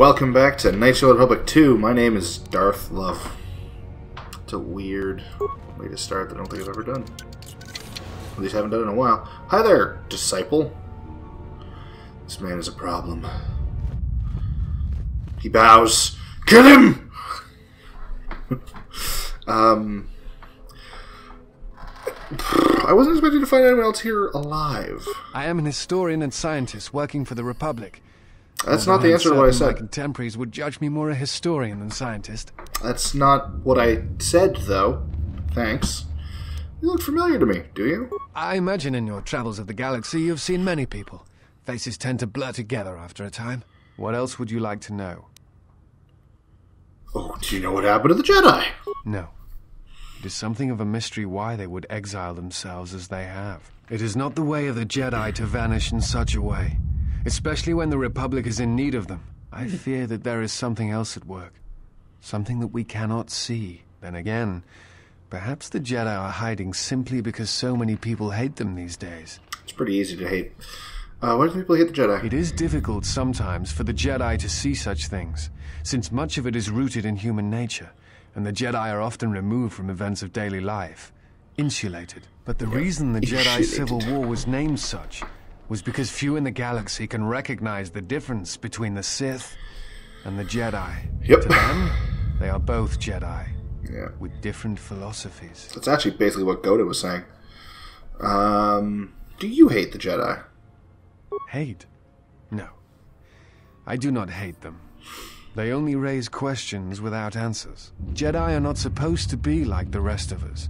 Welcome back to Knights of the Republic 2. My name is Darth Love. It's a weird way to start that I don't think I've ever done. At least I haven't done it in a while. Hi there, disciple. This man is a problem. He bows. Kill him! I wasn't expecting to find anyone else here alive. I am an historian and scientist working for the Republic. That's not the answer to what I said. My contemporaries would judge me more a historian than scientist. That's not what I said, though. Thanks. You look familiar to me, do you? I imagine in your travels of the galaxy you've seen many people. Faces tend to blur together after a time. What else would you like to know? Oh, do you know what happened to the Jedi? No. It is something of a mystery why they would exile themselves as they have. It is not the way of the Jedi to vanish in such a way, especially when the Republic is in need of them. I fear that there is something else at work. Something that we cannot see. Then again, perhaps the Jedi are hiding simply because so many people hate them these days. It's pretty easy to hate. Why do people hate the Jedi? It is difficult sometimes for the Jedi to see such things, since much of it is rooted in human nature, and the Jedi are often removed from events of daily life, insulated. But the reason the Jedi Civil War was named such was because few in the galaxy can recognize the difference between the Sith and the Jedi. Yep. To them, they are both Jedi, with different philosophies. That's actually basically what Goda was saying. Do you hate the Jedi? Hate? No. I do not hate them. They only raise questions without answers. Jedi are not supposed to be like the rest of us.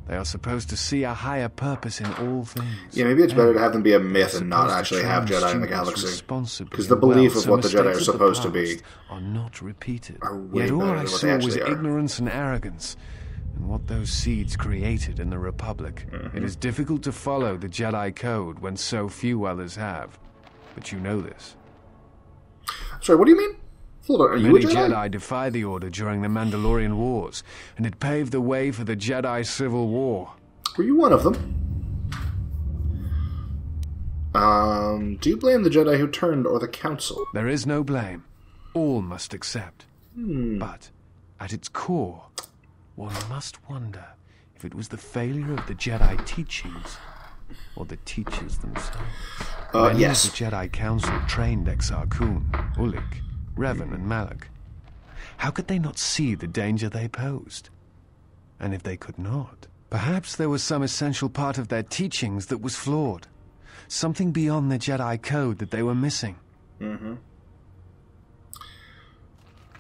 They are supposed to see a higher purpose in all things. Yeah, maybe it's better to have them be a myth and not actually have Jedi in the galaxy. Because the belief of what the Jedi are supposed to be are not repeated. Are way Yet all better I than what saw they was actually are. ignorance and arrogance, and what those seeds created in the Republic. It is difficult to follow the Jedi code when so few others have. But you know this. Sorry, what do you mean? Hold on, are you a Many Jedi? Jedi defy the Order during the Mandalorian Wars, and it paved the way for the Jedi Civil War. Were you one of them? Do you blame the Jedi who turned or the Council? There is no blame. All must accept. But, at its core, one must wonder if it was the failure of the Jedi teachings or the teachers themselves. Many yes. of the Jedi Council trained Exar Kun, Ulik, Revan, and Malak. How could they not see the danger they posed? And if they could not, perhaps there was some essential part of their teachings that was flawed. Something beyond the Jedi code that they were missing. Revan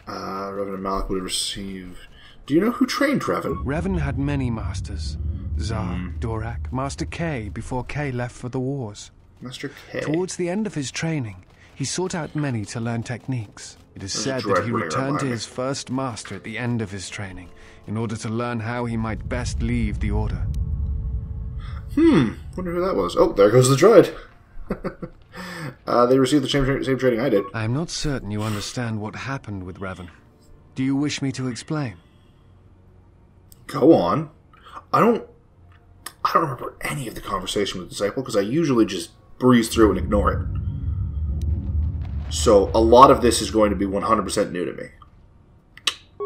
and Malak would have received... Do you know who trained Revan? Revan had many masters. Zar, Dorak, Master K before K left for the wars. Master K. Towards the end of his training, he sought out many to learn techniques. It is said dread that he bringer returned to behind me. his first master at the end of his training, in order to learn how he might best leave the Order. Wonder who that was. Oh, there goes the droid. They received the same training I did. I am not certain you understand what happened with Revan. Do you wish me to explain? Go on. I don't remember any of the conversation with the Disciple, because I usually just breeze through and ignore it. So, a lot of this is going to be 100% new to me.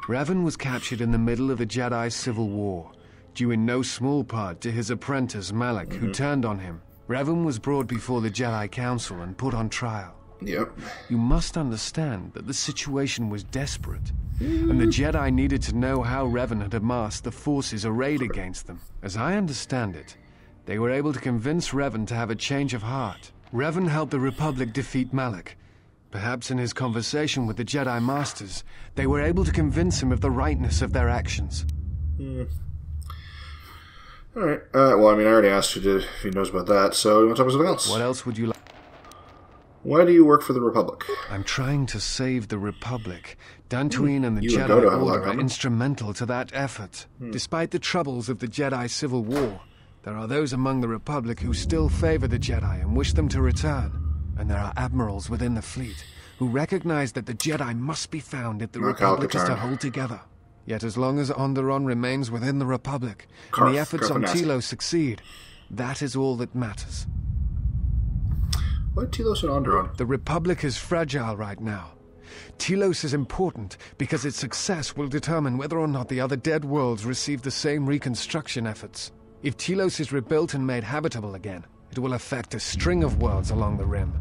Revan was captured in the middle of the Jedi Civil War, due in no small part to his apprentice Malak, who turned on him. Revan was brought before the Jedi Council and put on trial. Yep. You must understand that the situation was desperate, and the Jedi needed to know how Revan had amassed the forces arrayed against them. As I understand it, they were able to convince Revan to have a change of heart. Revan helped the Republic defeat Malak. Perhaps in his conversation with the Jedi Masters, they were able to convince him of the rightness of their actions. Alright. Well, I mean, I already asked you if he knows about that, so you want to talk about something else? What else would you like? Why do you work for the Republic? I'm trying to save the Republic. Dantooine and the You and Jedi Godo have a lot Order in are common. instrumental to that effort. Despite the troubles of the Jedi Civil War, there are those among the Republic who still favor the Jedi and wish them to return. And there are admirals within the fleet who recognize that the Jedi must be found if the Republic is to hold together. Yet as long as Onderon remains within the Republic, and the efforts on Telos succeed, that is all that matters. Why Telos and Onderon? The Republic is fragile right now, Telos is important because its success will determine whether or not the other dead worlds receive the same reconstruction efforts. If Telos is rebuilt and made habitable again, it will affect a string of worlds along the rim.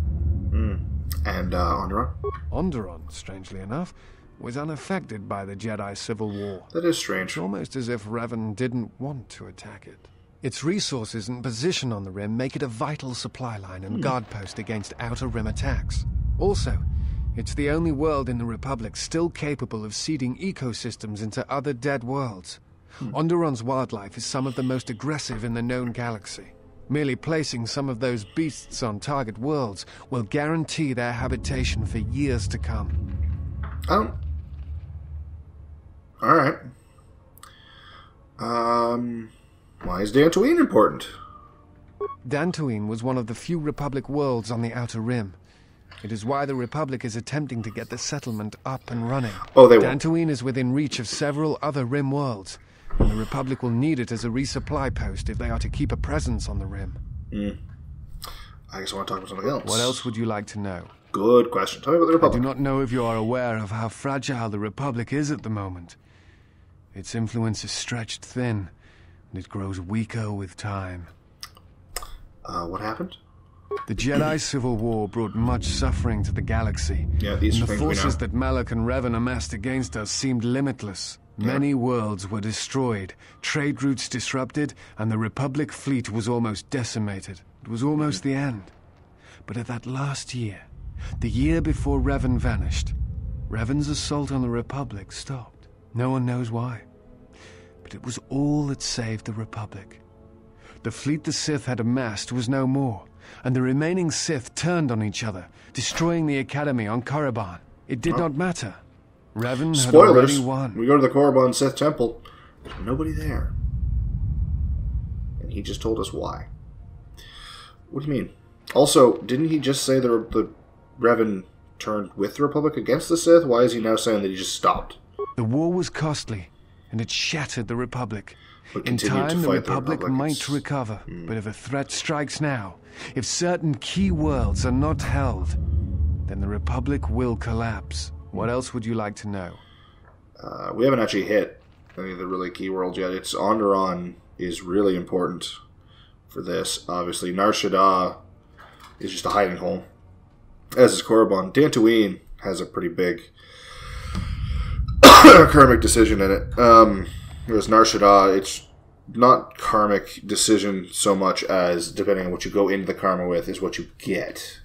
And Onderon? Onderon, strangely enough, was unaffected by the Jedi Civil War. That is strange. It's almost as if Revan didn't want to attack it. Its resources and position on the rim make it a vital supply line and guard post against outer rim attacks. Also, it's the only world in the Republic still capable of seeding ecosystems into other dead worlds. Onderon's wildlife is some of the most aggressive in the known galaxy. Merely placing some of those beasts on target worlds will guarantee their habitation for years to come. Oh. Alright. Why is Dantooine important? Dantooine was one of the few Republic worlds on the Outer Rim. It is why the Republic is attempting to get the settlement up and running. Oh, they won't. Dantooine is within reach of several other Rim worlds, and the Republic will need it as a resupply post if they are to keep a presence on the Rim. I guess I want to talk about something else. What else would you like to know? Good question. Tell me about the I Republic. do not know if you are aware of how fragile the Republic is at the moment. Its influence is stretched thin, and it grows weaker with time. What happened? The Jedi Civil War brought much suffering to the galaxy. Yeah, these and are the things we know. forces that Malak and Revan amassed against us seemed limitless. Many worlds were destroyed, trade routes disrupted, and the Republic fleet was almost decimated. It was almost the end. But at that last year, the year before Revan vanished, Revan's assault on the Republic stopped. No one knows why. But it was all that saved the Republic. The fleet the Sith had amassed was no more, and the remaining Sith turned on each other, destroying the Academy on Korriban. It did not matter. Revan had already Spoilers. won. We go to the Korriban Sith Temple. There's nobody there. And he just told us why. What do you mean? Also, didn't he just say the Revan turned with the Republic against the Sith? Why is he now saying that he just stopped? The war was costly, and it shattered the Republic. But In continued to time, the fight Republic might It's- recover, but if a threat strikes now, if certain key worlds are not held, then the Republic will collapse. What else would you like to know? We haven't actually hit any of the really key worlds yet. It's Onderon is really important for this. Obviously, Nar Shaddaa is just a hiding hole, as is Korriban. Dantooine has a pretty big karmic decision in it. Whereas Nar Shaddaa, it's not karmic decision so much as, depending on what you go into the karma with, is what you get.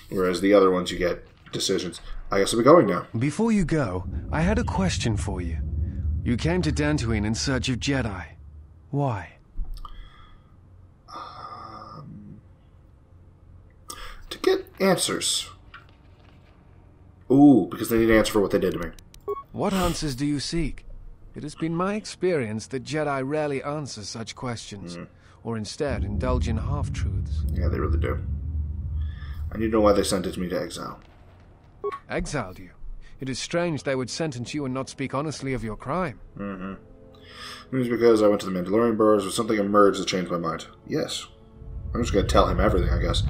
Whereas the other ones, you get decisions. I guess I'll be going now. Before you go, I had a question for you. You came to Dantooine in search of Jedi. Why? To get answers. Ooh, because they need an answer for what they did to me. What answers do you seek? It has been my experience that Jedi rarely answer such questions, or instead indulge in half-truths. Yeah, they really do. I need to know why they sentenced me to exile. Exiled you? It is strange they would sentence you and not speak honestly of your crime. It was because I went to the Mandalorian Burrows, or something emerged that changed my mind. Yes. I'm just going to tell him everything, I guess.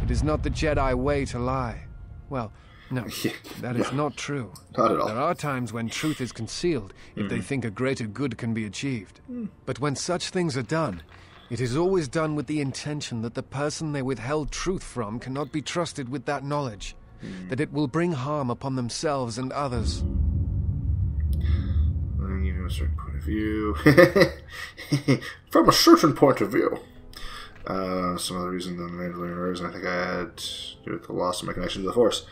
It is not the Jedi way to lie. Well, no, that is not true. Not at all. There are times when truth is concealed if they think a greater good can be achieved. But when such things are done, it is always done with the intention that the person they withheld truth from cannot be trusted with that knowledge, that it will bring harm upon themselves and others. Even a certain point of view. From a certain point of view. Some other reason than the Mandalorian Burrows, and I think I had to do with the loss of my connection to the Force.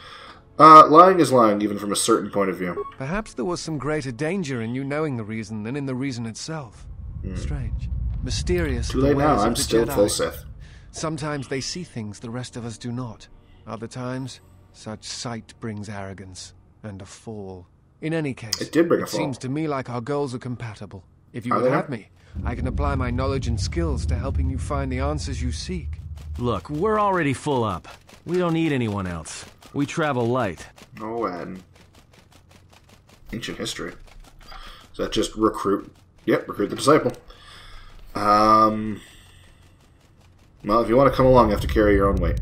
Lying is lying, even from a certain point of view. Perhaps there was some greater danger in you knowing the reason than in the reason itself. Strange. Mysterious. Too the late now, ways of I'm the still Jedi. full Sith. Sometimes they see things the rest of us do not. Other times, such sight brings arrogance and a fall. In any case, It did bring a fall. seems to me like our goals are compatible. If you Are would they have now? me, I can apply my knowledge and skills to helping you find the answers you seek. Look, we're already full up. We don't need anyone else. We travel light. Oh, and ancient history. Is that just recruit? Yep, recruit the disciple. Well, if you want to come along, you have to carry your own weight.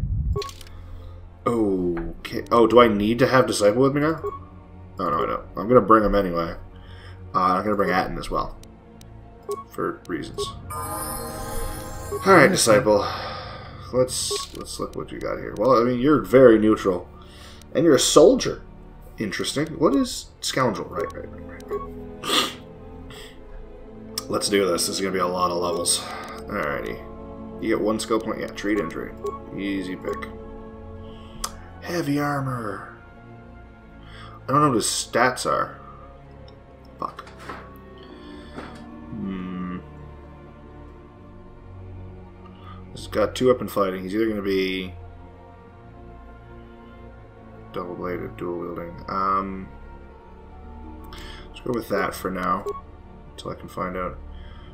Okay. Oh, do I need to have Disciple with me now? Oh, no, I don't. I'm going to bring him anyway. I'm going to bring Atten as well. For reasons. Alright, Disciple. Let's look what you got here. Well, I mean, you're very neutral. And you're a soldier. Interesting. What is Scoundrel? Right. Let's do this. This is going to be a lot of levels. Alrighty. You get 1 skill point. Yeah, treat injury. Easy pick. Heavy armor. I don't know what his stats are. Fuck. He's got 2 weapon fighting. He's either going to be double bladed, dual wielding. Let's go with that for now until I can find out.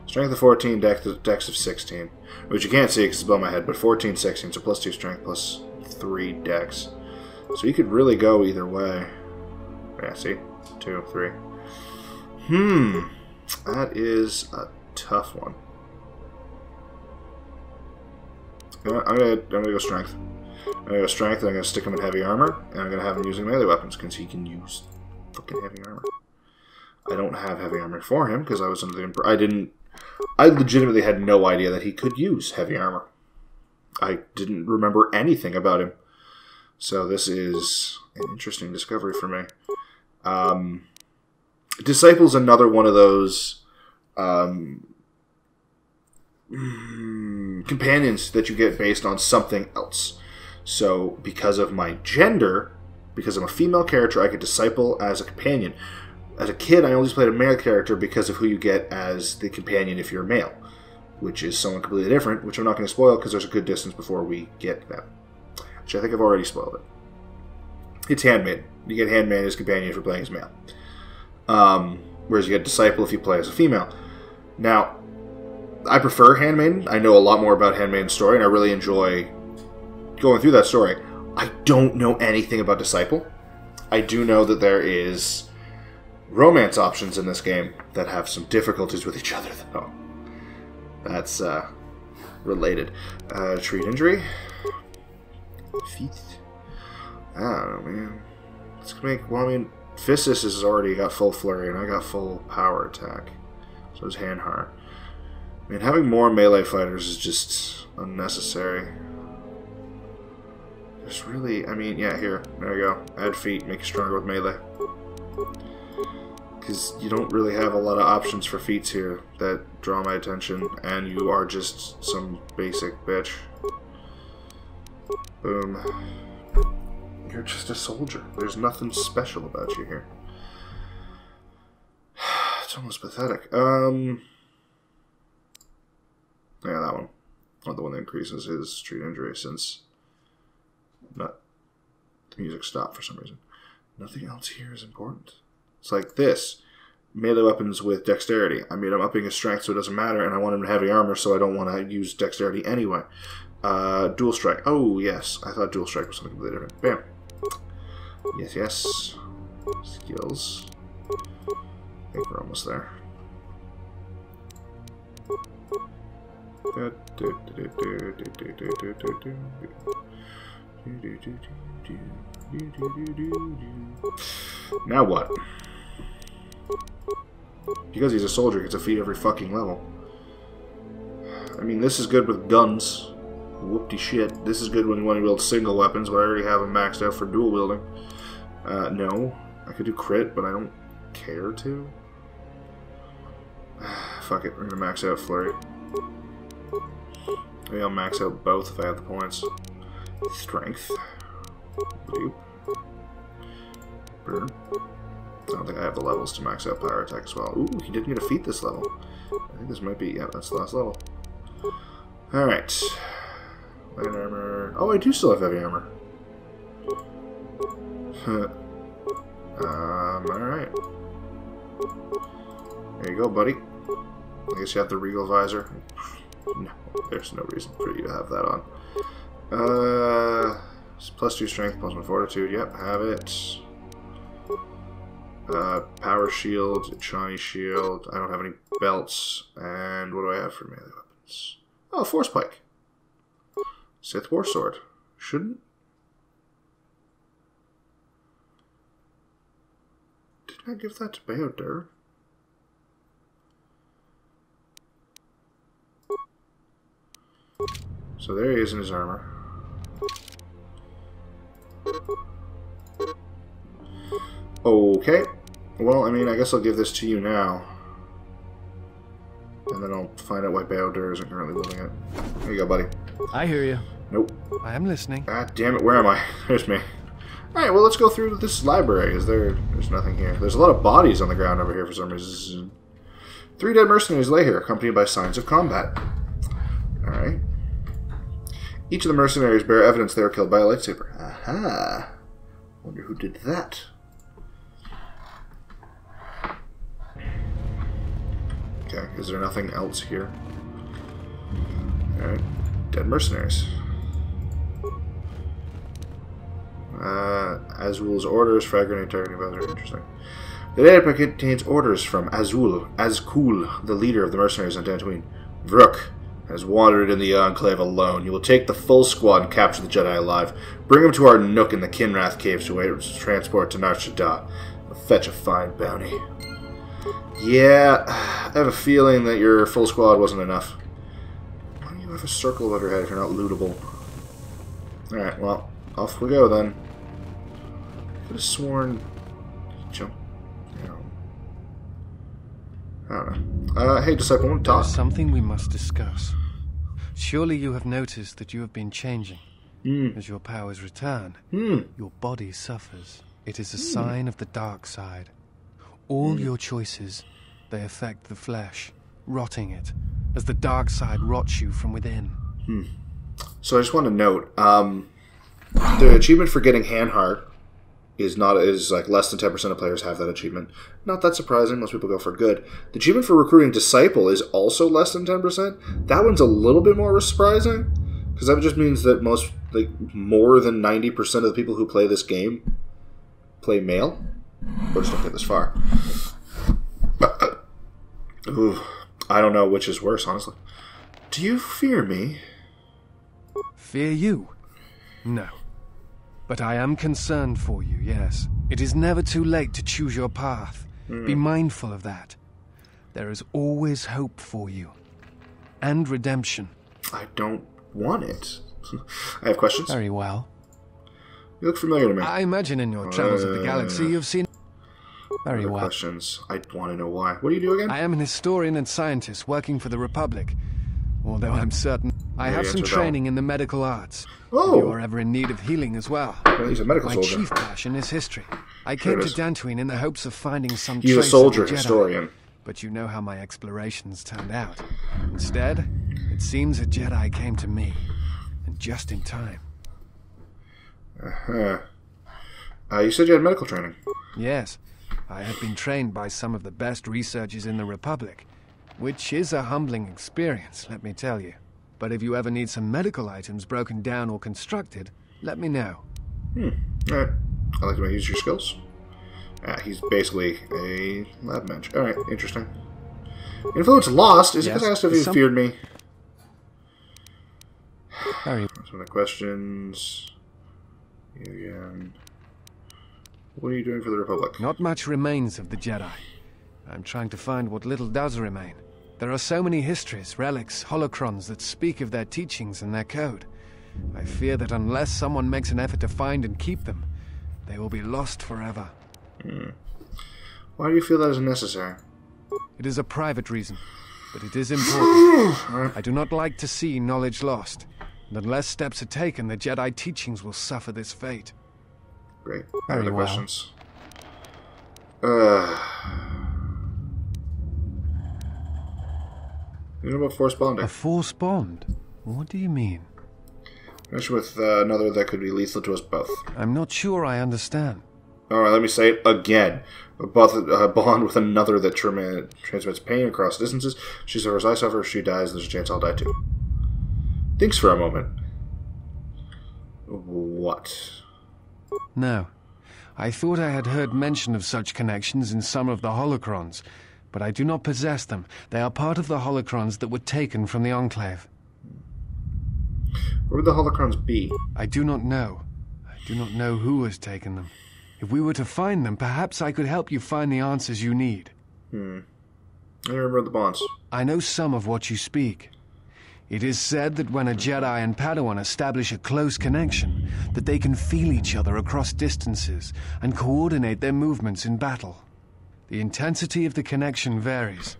Strength of 14, dex of 16. Which you can't see because it's above my head, but 14, 16, so plus 2 strength, plus 3 dex. So you could really go either way. Yeah, see? 2, 3. That is a tough one. You know what? I'm gonna go strength. I'm gonna go strength, and I'm gonna stick him in heavy armor, and I'm gonna have him using melee weapons because he can use fucking heavy armor. I don't have heavy armor for him because I was under the I legitimately had no idea that he could use heavy armor. I didn't remember anything about him. So this is an interesting discovery for me. Disciple's another one of those companions that you get based on something else. So because of my gender, because I'm a female character, I get Disciple as a companion. As a kid, I always played a male character because of who you get as the companion if you're male, which is someone completely different, which I'm not going to spoil because there's a good distance before we get them. Which I think I've already spoiled it. It's Handmaiden. You get Handmaiden as companion if you're playing as male. Whereas you get Disciple if you play as a female. Now, I prefer Handmaiden. I know a lot more about Handmaiden's story, and I really enjoy going through that story. I don't know anything about Disciple. I do know that there is romance options in this game that have some difficulties with each other, though. That's related. Treat injury. Feet. I don't know, man. Let's make. Well, I mean, Physis has already got full flurry, and I got full power attack. So is Hanhar. I mean, having more melee fighters is just unnecessary. There's really. I mean, yeah, here. There you go. Add feet, make you stronger with melee. Because you don't really have a lot of options for feats here that draw my attention, and you are just some basic bitch. Boom. You're just a soldier. There's nothing special about you here. It's almost pathetic. Yeah, that one. Not the one that increases his treat injury since the music stopped for some reason. Nothing else here is important. It's like this. Melee weapons with dexterity. I mean, I'm upping his strength so it doesn't matter, and I want him to heavy armor so I don't want to use dexterity anyway. Dual strike. Oh, yes. I thought dual strike was something completely different. Bam. Yes, yes. Skills. I think we're almost there. Now what? Because he's a soldier, he gets a feat every fucking level. I mean, this is good with guns. Whoopty shit. This is good when you want to build single weapons, but I already have them maxed out for dual wielding. No. I could do crit, but I don't care to. Fuck it, we're gonna max out flurry. Maybe I'll max out both if I have the points. Strength. Doop. Burn. I don't think I have the levels to max out power attack as well. Ooh, he didn't get a feat this level. I think this might be, yeah, that's the last level. Alright. Light armor. Oh, I do still have heavy armor. Alright. There you go, buddy. I guess you have the Regal Visor. No, there's no reason for you to have that on. Plus 2 strength, plus 1 fortitude. Yep, have it. Power shield, shiny shield. I don't have any belts. And what do I have for melee weapons? Oh, force pike. Sith war sword. Shouldn't Can I give that to Beodur? So there he is in his armor. Okay. Well, I mean, I guess I'll give this to you now. And then I'll find out why Beodur isn't currently wielding it. There you go, buddy. I hear you. Nope. I am listening. God damn it, where am I? There's me. Alright, well, let's go through this library. There's nothing here. There's a lot of bodies on the ground over here for some reason. 3 dead mercenaries lay here, accompanied by signs of combat. Alright. Each of the mercenaries bear evidence they were killed by a lightsaber. Aha! Wonder who did that. Okay, is there nothing else here? Alright. Dead mercenaries. Azul's orders, frag grenade targeting value. Interesting. The data packet contains orders from Azkul, the leader of the mercenaries on Dantooine. Vrook has wandered in the Enclave alone. You will take the full squad and capture the Jedi alive. Bring them to our nook in the Kinrath Caves to wait transport to Nar Shaddaa. We'll fetch a fine bounty. Yeah, I have a feeling that your full squad wasn't enough. Why do you have a circle above your head if you're not lootable? Alright, well, off we go then. I could have sworn he jumped. I don't know. Hey, Disciple, I want to talk. There's something we must discuss. Surely you have noticed that you have been changing. As your powers return, your body suffers. It is a sign of the dark side. All your choices, they affect the flesh, rotting it, as the dark side rots you from within. So I just want to note, the achievement for getting hand heart is like less than 10% of players have that achievement. Not that surprising, most people go for good. The achievement for recruiting Disciple is also less than 10%. That one's a little bit more surprising, because that just means that more than 90% of the people who play this game play male. Or just don't get this far. Ooh, I don't know which is worse, honestly. Do you fear me? Fear you? No. But I am concerned for you, yes. It is never too late to choose your path. Be mindful of that. There is always hope for you. And redemption. I don't want it. I have questions. Very well. You look familiar to me. I imagine in your travels of the galaxy you've seen... Very well. Questions. I want to know why. What do you do again? I am an historian and scientist working for the Republic. Although I'm certain I have some training in the medical arts. Oh! If you are ever in need of healing as well. He's a medical soldier. My chief passion is history. I came to Dantooine in the hopes of finding some He's a trace soldier of the Jedi. historian. But you know how my explorations turned out. Instead, it seems a Jedi came to me. And just in time. You said you had medical training. Yes. I have been trained by some of the best researchers in the Republic. Which is a humbling experience, let me tell you. But if you ever need some medical items broken down or constructed, let me know. Alright. I like to use your skills. He's basically a lab mage. Alright, interesting. Influence lost? Is it because I asked if he feared me? Very. Some of the questions. You again. What are you doing for the Republic? Not much remains of the Jedi. I'm trying to find what little does remain. There are so many histories, relics, holocrons that speak of their teachings and their code. I fear that unless someone makes an effort to find and keep them, they will be lost forever. Why do you feel that is necessary? It is a private reason, but it is important. I do not like to see knowledge lost, and unless steps are taken, the Jedi teachings will suffer this fate. Great. Very Other well. questions? You know about force bonding? A force bond? What do you mean? Connection with another that could be lethal to us both. I'm not sure I understand. Alright, let me say it again. A bond with another that transmits pain across distances. She suffers, I suffer. If she dies, there's a chance I'll die too. Thinks for a moment. What? No. I thought I had heard mention of such connections in some of the holocrons, but I do not possess them. They are part of the holocrons that were taken from the Enclave. Where would the holocrons be? I do not know. I do not know who has taken them. If we were to find them, perhaps I could help you find the answers you need. I remember the bonds. I know some of what you speak. It is said that when a Jedi and Padawan establish a close connection, that they can feel each other across distances and coordinate their movements in battle. The intensity of the connection varies.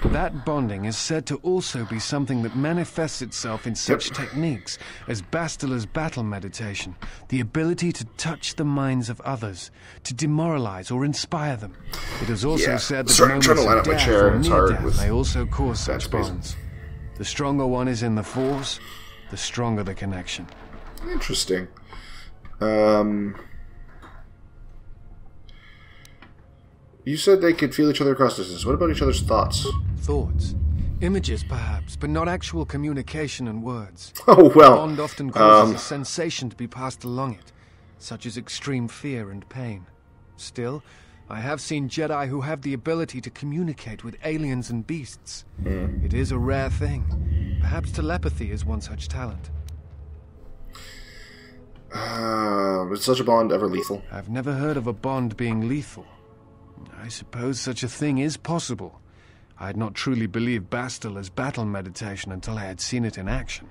That bonding is said to also be something that manifests itself in such techniques as Bastila's battle meditation, the ability to touch the minds of others, to demoralize or inspire them. It is also said that moments of death or near death may also cause such bonds. The stronger one is in the Force, the stronger the connection. Interesting. You said they could feel each other across distance. What about each other's thoughts? Thoughts. Images, perhaps, but not actual communication and words. Oh, well. Bond often causes a sensation to be passed along it, such as extreme fear and pain. Still, I have seen Jedi who have the ability to communicate with aliens and beasts. It is a rare thing. Perhaps telepathy is one such talent. Was such a bond ever lethal? I've never heard of a bond being lethal. I suppose such a thing is possible. I had not truly believed Bastila's battle meditation until I had seen it in action.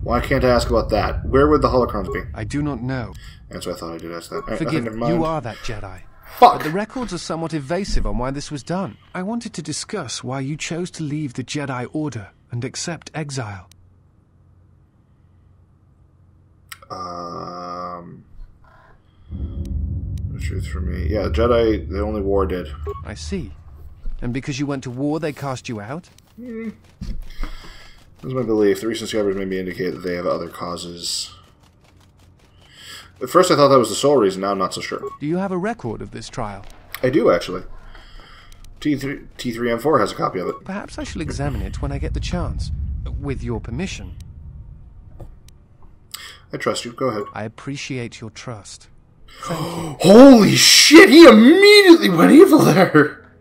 Why can't I ask about that? Where would the holocrons be? I do not know. That's what I thought I did ask that. Forgive never me, mind. you are that Jedi. Fuck! But the records are somewhat evasive on why this was done. I wanted to discuss why you chose to leave the Jedi Order and accept exile. The truth for me. Yeah, Jedi, the only war did. I see. And because you went to war, they cast you out? That's my belief. The recent discoveries made me indicate that they have other causes. At first I thought that was the sole reason, now I'm not so sure. Do you have a record of this trial? I do, actually. T3M4 has a copy of it. Perhaps I shall examine it when I get the chance. With your permission. I trust you. Go ahead. I appreciate your trust. Thank you. Holy shit! He immediately went evil there!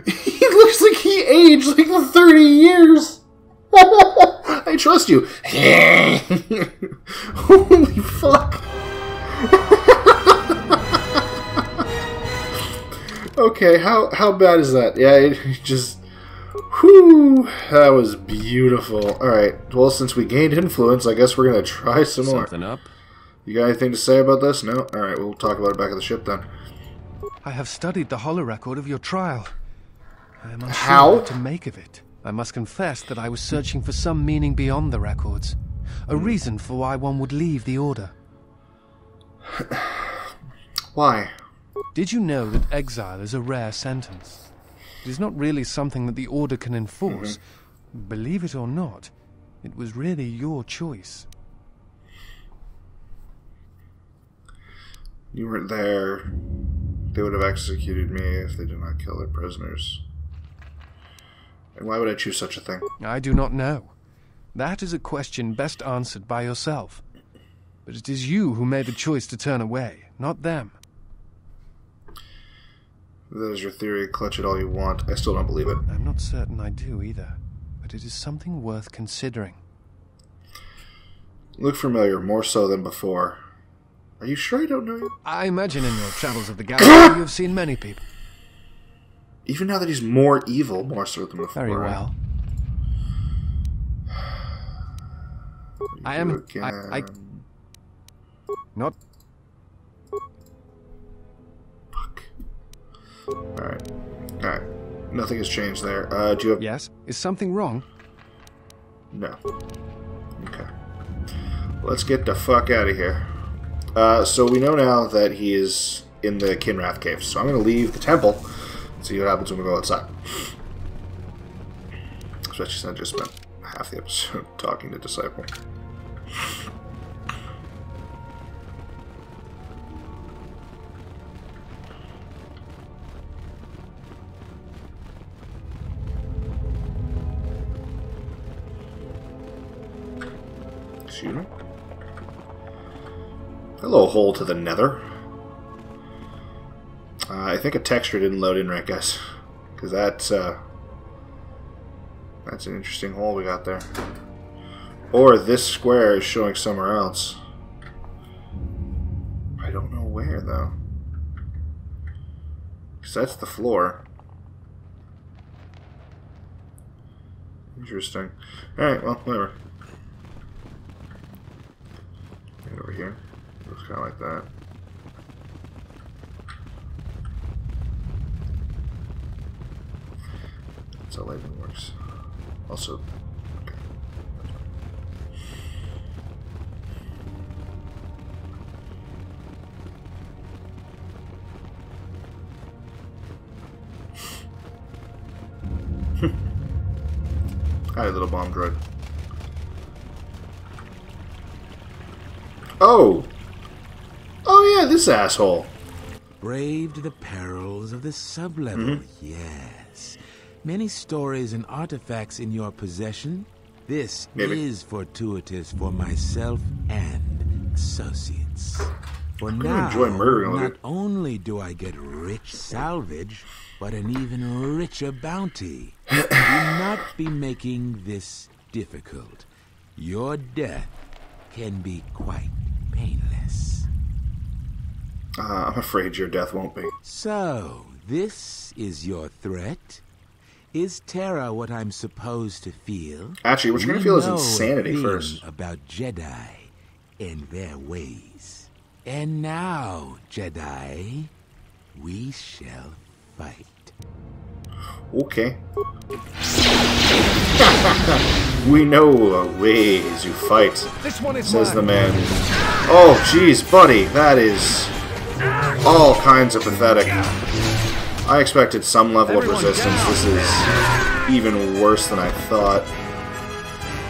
He looks like he aged like 30 years! I trust you. Holy fuck. Okay, how bad is that? Yeah, it just... Whew, that was beautiful. Alright, well, since we gained influence, I guess we're gonna try some more. Something up? You got anything to say about this? No? Alright, we'll talk about it back at the ship then. I have studied the holorecord of your trial. I am unsure How? what to make of it. I must confess that I was searching for some meaning beyond the records. A reason for why one would leave the Order. Why? Did you know that exile is a rare sentence? It is not really something that the Order can enforce. Believe it or not, it was really your choice. You weren't there. They would have executed me if they did not kill their prisoners. And why would I choose such a thing? I do not know. That is a question best answered by yourself. But it is you who made the choice to turn away, not them. If that is your theory, clutch it all you want. I still don't believe it. I'm not certain I do either, but it is something worth considering. Look familiar, more so than before. Are you sure I don't know you? I imagine in your travels of the galaxy you have seen many people. Even now that he's more evil, more so than before. Very well. I am... I... Not... Fuck. Alright. Alright. Nothing has changed there. Do you have... Yes? Is something wrong? No. Okay. Let's get the fuck out of here. So we know now that he is in the Kinrath cave. So I'm going to leave the temple and see what happens when we go outside. Especially since I just spent half the episode talking to Disciple. Excuse me? Hello, hole to the nether. I think a texture didn't load in right, guys. Because that's an interesting hole we got there. Or this square is showing somewhere else. I don't know where, though. Because that's the floor. Interesting. Alright, well, whatever. Get over here. Looks kind of like that. That's how lighting works. Also, okay. Hi, little bomb droid. Oh! Oh yeah, this asshole. Braved the perils of the sublevel, yes. Many stories and artifacts in your possession. This is fortuitous for myself and associates. For now, enjoy murdering not only do I get rich salvage, but an even richer bounty. Do not be making this difficult. Your death can be quite painless. I'm afraid your death won't be. So, this is your threat? Is terror what I'm supposed to feel? Actually, what you're gonna feel is We know insanity a thing first. about Jedi and their ways. And now, Jedi, we shall fight. Okay. We know ways you fight, This one is says the mine. man. Oh, jeez, buddy, that is all kinds of pathetic. I expected some level of resistance. This is even worse than I thought.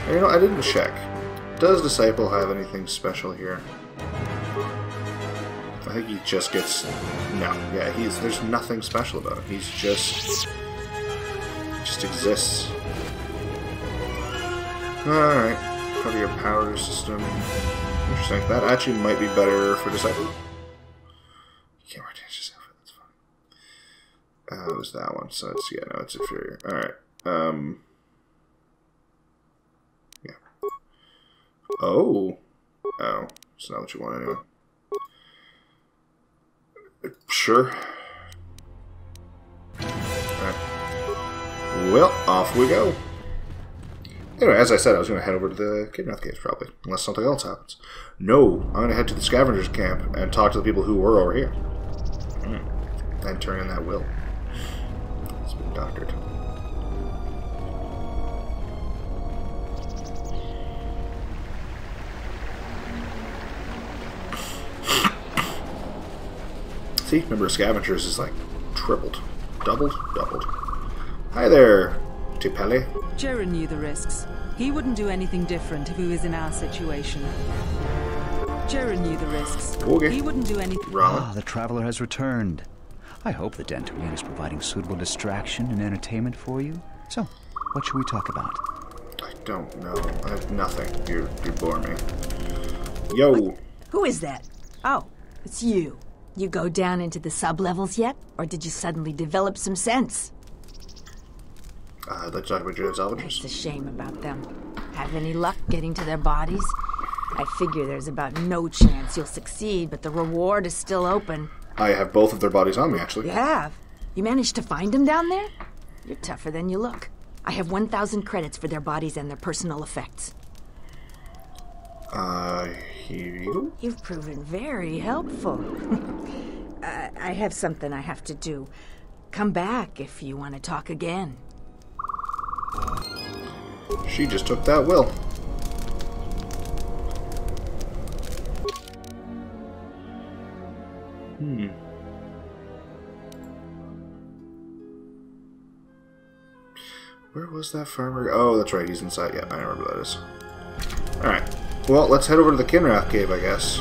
And, you know, I didn't check. Does Disciple have anything special here? I think he just gets... No, yeah, there's nothing special about him. He just exists. Alright. Part of your power system. Interesting. That actually might be better for Disciple. You can't wear Dangerous outfit, that's fine. It was that one, so it's, yeah, no, it's inferior. Alright. Yeah. Oh. Oh. It's not what you want anyway. Sure. Alright. Well, off we go. Anyway, as I said, I was going to head over to the Kidnath Caves, probably. Unless something else happens. No, I'm going to head to the Scavengers Camp and talk to the people who were over here. And turn in that will. It's been doctored. See, number of scavengers is like tripled. Doubled? Doubled. Hi there, Tipele. Jaren knew the risks. He wouldn't do anything different if he was in our situation. Jaren knew the risks. Okay. He wouldn't do anything. Rama. The traveler has returned. I hope the Dantooine is providing suitable distraction and entertainment for you. So, what should we talk about? I don't know. I have nothing. You bore me. Yo. What? Who is that? Oh, it's you. You go down into the sub-levels yet? Or did you suddenly develop some sense? I'd like to talk about your It's salvagers. a shame about them. Have any luck getting to their bodies? I figure there's about no chance you'll succeed, but the reward is still open. I have both of their bodies on me, actually. You have? You managed to find them down there? You're tougher than you look. I have 1,000 credits for their bodies and their personal effects. Here you go. You've proven very helpful. I have something I have to do. Come back if you want to talk again. She just took that will. Where was that farmer? Oh, that's right, he's inside. Yeah, I remember where that is. Alright. Well, let's head over to the Kinrath Cave, I guess.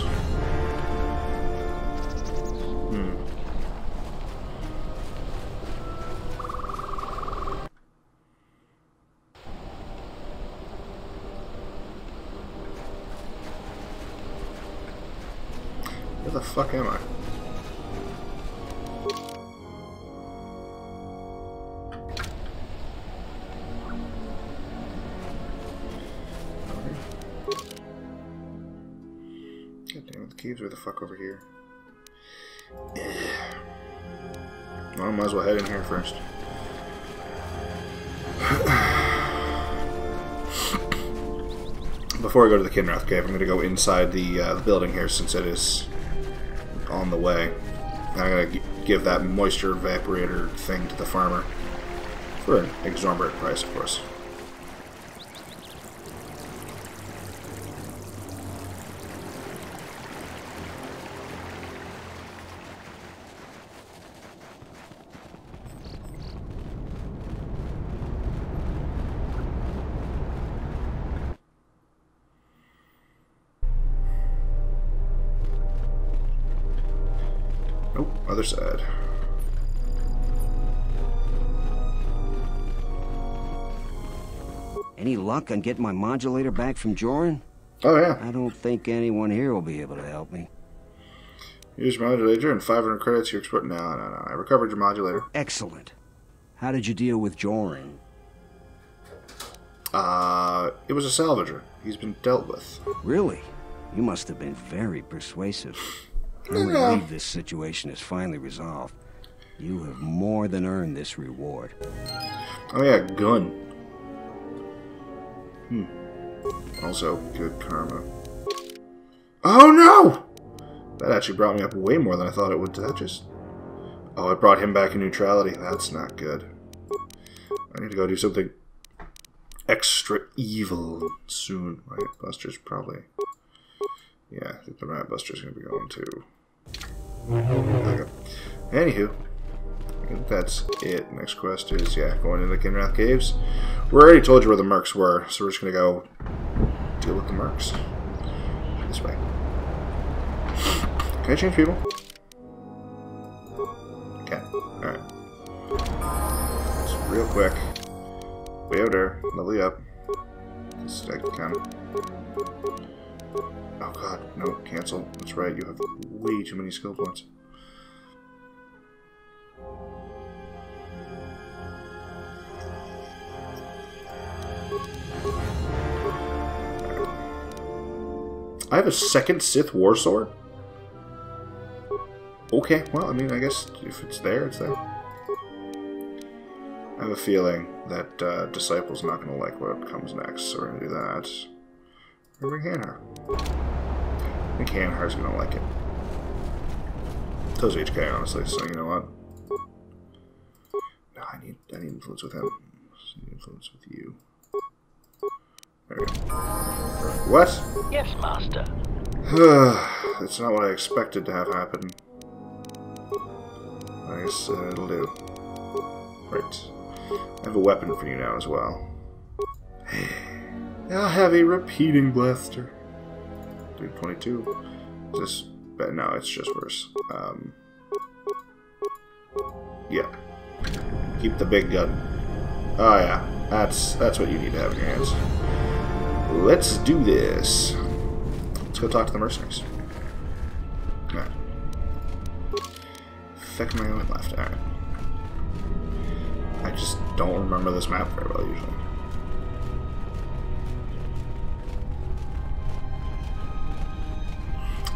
Where the fuck am I? The caves are the fuck over here. Well, I might as well head in here first. Before I go to the Kinrath cave, I'm going to go inside the building here since it is on the way. And I'm going to give that moisture evaporator thing to the farmer for an exorbitant price, of course. Oh, other side. Any luck on getting my modulator back from Joran? Oh, yeah. I don't think anyone here will be able to help me. Use your modulator and 500 credits you export. No. I recovered your modulator. Excellent. How did you deal with Joran? It was a salvager. He's been dealt with. Really? You must have been very persuasive. I'm relieved this situation is finally resolved. You have more than earned this reward. Oh yeah, gun. Also, good karma. Oh no! That actually brought me up way more than I thought it would. That just... Oh, it brought him back in neutrality. That's not good. I need to go do something extra evil soon. Right, Buster's probably... Yeah, I think the Rat Buster's going to be going too. Okay. Anywho, I think that's it. Next quest is, yeah, going into the Kinrath Caves. We already told you where the mercs were, so we're just going to go deal with the mercs. This way. Can I change people? Okay. Alright. Just real quick. Way out there. Level you up. Just, I can... Oh god, no, cancel. That's right, you have way too many skill points. I have a second Sith War Sword? Okay, well, I mean, I guess if it's there, it's there. I have a feeling that Disciple's not going to like what comes next, so we're going to do that. We're going to bring Hanhar. I think Hanhar's going to like it. So's HK, honestly, so you know what? No, I need influence with him. I need influence with you. There we go. What? Yes, Master. That's not what I expected to have happen. I guess it'll do. Right. I have a weapon for you now as well. I have a repeating blaster. 322. Is this... No, it's just worse. Yeah. Keep the big gun. Oh yeah. That's what you need to have in your hands. Let's do this. Let's go talk to the mercenaries. Alright. Effect my own left. Alright. I just don't remember this map very well usually.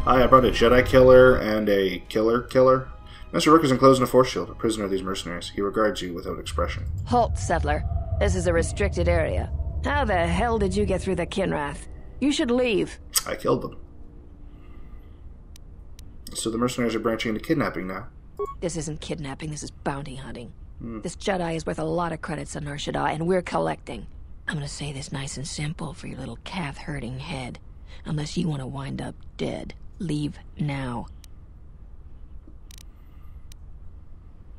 Hi, I brought a Jedi killer and a killer. Mr. Rook is enclosed in a force shield, a prisoner of these mercenaries. He regards you without expression. Halt, settler. This is a restricted area. How the hell did you get through the Kinrath? You should leave. I killed them. So the mercenaries are branching into kidnapping now. This isn't kidnapping, this is bounty hunting. This Jedi is worth a lot of credits on Nar Shaddaa, and we're collecting. I'm gonna say this nice and simple for your little calf-hurting head. Unless you want to wind up dead. Leave now.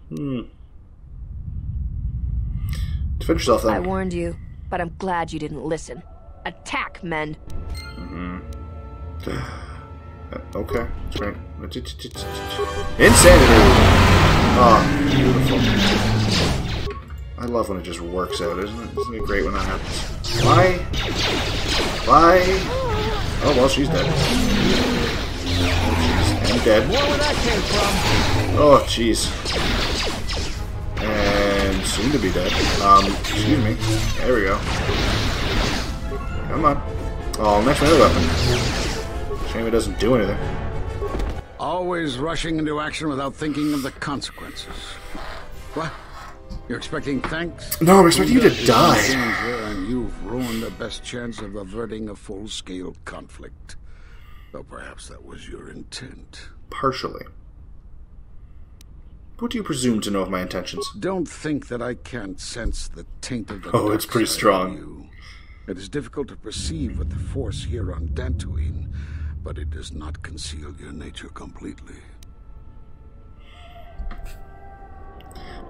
Defend yourself, then. I warned you, but I'm glad you didn't listen. Attack, men! Okay, that's right. Insanity! Oh, beautiful. I love when it just works out, isn't it? Isn't it great when that happens? Why? Why? Oh, well, she's dead. I'm dead. Oh, jeez. And soon to be dead. Excuse me. There we go. Come on. Oh, next melee weapon. Shame it doesn't do anything. Always rushing into action without thinking of the consequences. What? You're expecting thanks? No, I'm expecting you to die. And you've ruined the best chance of averting a full-scale conflict. Though perhaps that was your intent. Partially. What do you presume to know of my intentions? Don't think that I can't sense the taint of the Oh, it's pretty strong. It is difficult to perceive with the Force here on Dantooine, but it does not conceal your nature completely.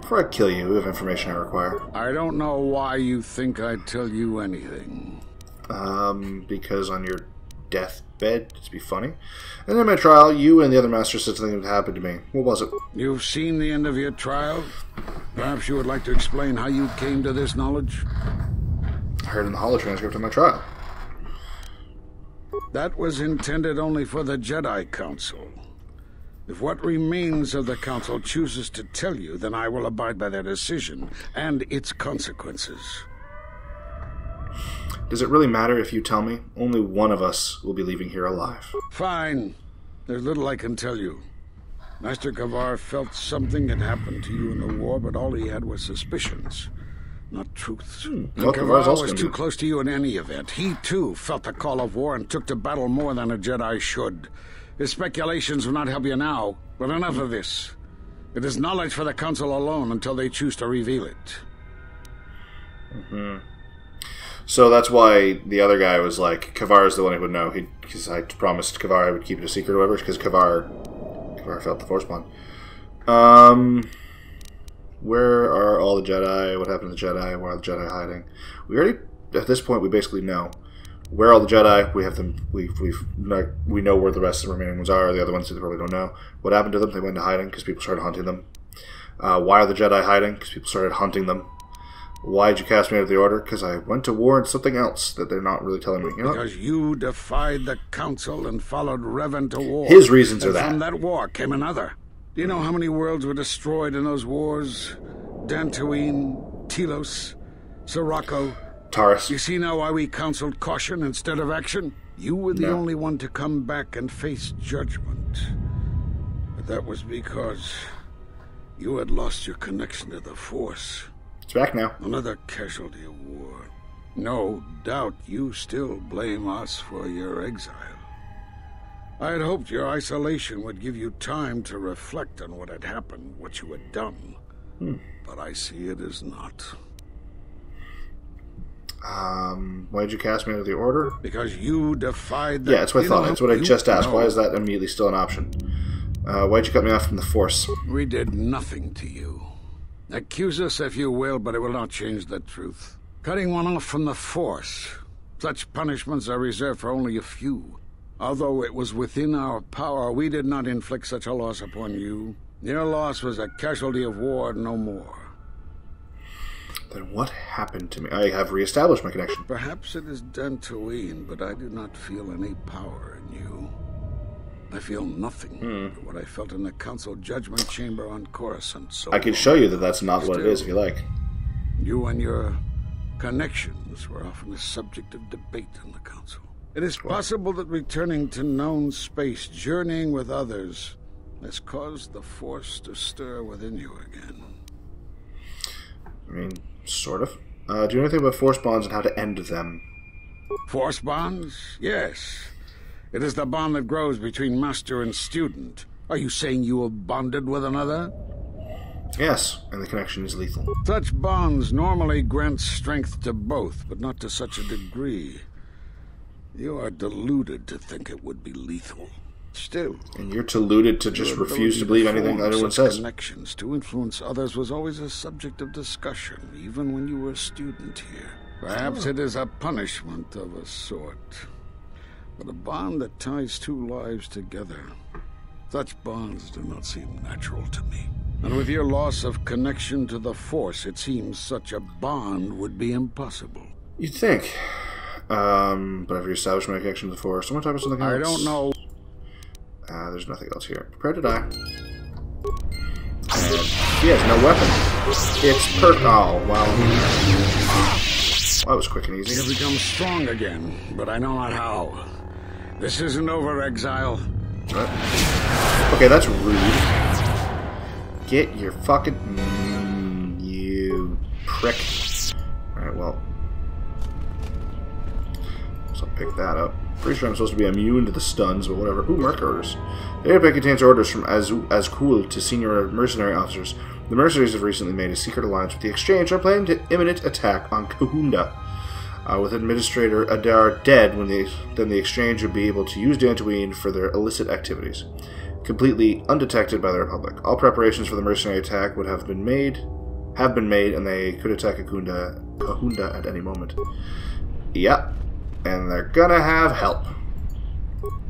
Before I kill you, we have information I require. I don't know why you think I'd tell you anything. Because on your deathbed, to be funny. And in my trial, you and the other master said something had happened to me. What was it? You've seen the end of your trial? Perhaps you would like to explain how you came to this knowledge? I heard in the holo transcript of my trial. That was intended only for the Jedi Council. If what remains of the Council chooses to tell you, then I will abide by their decision and its consequences. Does it really matter if you tell me? Only one of us will be leaving here alive. Fine. There's little I can tell you. Master Kavar felt something had happened to you in the war, but all he had was suspicions, not truths. Well, Kavar was too close to you in any event. He, too, felt the call of war and took to battle more than a Jedi should. His speculations will not help you now, but enough of this. It is knowledge for the Council alone until they choose to reveal it. So that's why the other guy was like, Kavar's the one who would know. Because I promised Kavar I would keep it a secret or whatever, because Kavar felt the Force bond. Where are all the Jedi? What happened to the Jedi? Where are the Jedi hiding? We already, at this point, we basically know. Where are all the Jedi? We have them. We know where the rest of the remaining ones are. The other ones they probably don't know. What happened to them? They went into hiding because people started hunting them. Why are the Jedi hiding? Because people started hunting them. Why did you cast me out of the Order? Because I went to war and something else that they're not really telling me. You know because you defied the Council and followed Revan to war. His reasons are that. From that war came another. Do you know how many worlds were destroyed in those wars? Dantooine, Telos, Sirocco. Taurus. You see now why we counseled caution instead of action? You were the only one to come back and face judgment. But that was because you had lost your connection to the Force. It's back now. Another casualty of war. No doubt you still blame us for your exile. I had hoped your isolation would give you time to reflect on what had happened, what you had done. But I see it as not. Why'd you cast me out of the Order? Because you defied the... Yeah, that's what I thought. That's what I just asked. Why is that immediately still an option? Why'd you cut me off from the Force? We did nothing to you. Accuse us if you will, but it will not change the truth. Cutting one off from the Force. Such punishments are reserved for only a few. Although it was within our power, we did not inflict such a loss upon you. Your loss was a casualty of war, no more. Then what happened to me? I have reestablished my connection. Perhaps it is Dantooine, but I do not feel any power in you. I feel nothing but what I felt in the Council Judgment Chamber on Coruscant. So I can show you that that's not what it is if you like. You and your connections were often a subject of debate in the Council. It is possible that returning to known space, journeying with others, has caused the Force to stir within you again. I mean, sort of. Do you know anything about Force bonds and how to end them? Force bonds? Yes. It is the bond that grows between master and student. Are you saying you have bonded with another? Yes, and the connection is lethal. Such bonds normally grant strength to both, but not to such a degree. You are deluded to think it would be lethal. Still. And you're deluded to just refuse to believe anything anyone says. Connections to influence others was always a subject of discussion, even when you were a student here. Perhaps it is a punishment of a sort. But a bond that ties two lives together. Such bonds do not seem natural to me. And with your loss of connection to the Force, it seems such a bond would be impossible. You'd think. But I've reestablished my connection to the Force. Someone talk about something else. I don't know. There's nothing else here. Prepare to die. And he has no weapon. It's oh, wow. That was quick and easy. You have become strong again, but I know not how. This isn't over, exile. What? Okay, that's rude. Get your fucking... you prick. Alright, well. So I'll pick that up. Pretty sure I'm supposed to be immune to the stuns, but whatever. Ooh, Merc orders. The database contains orders from Azkul to senior mercenary officers. The mercenaries have recently made a secret alliance with the Exchange and are planning an imminent attack on Kahunda. With Administrator Adar dead, then the Exchange would be able to use Dantooine for their illicit activities, completely undetected by the Republic. All preparations for the mercenary attack would have been made, and they could attack Kahunda at any moment. Yep, and they're gonna have help.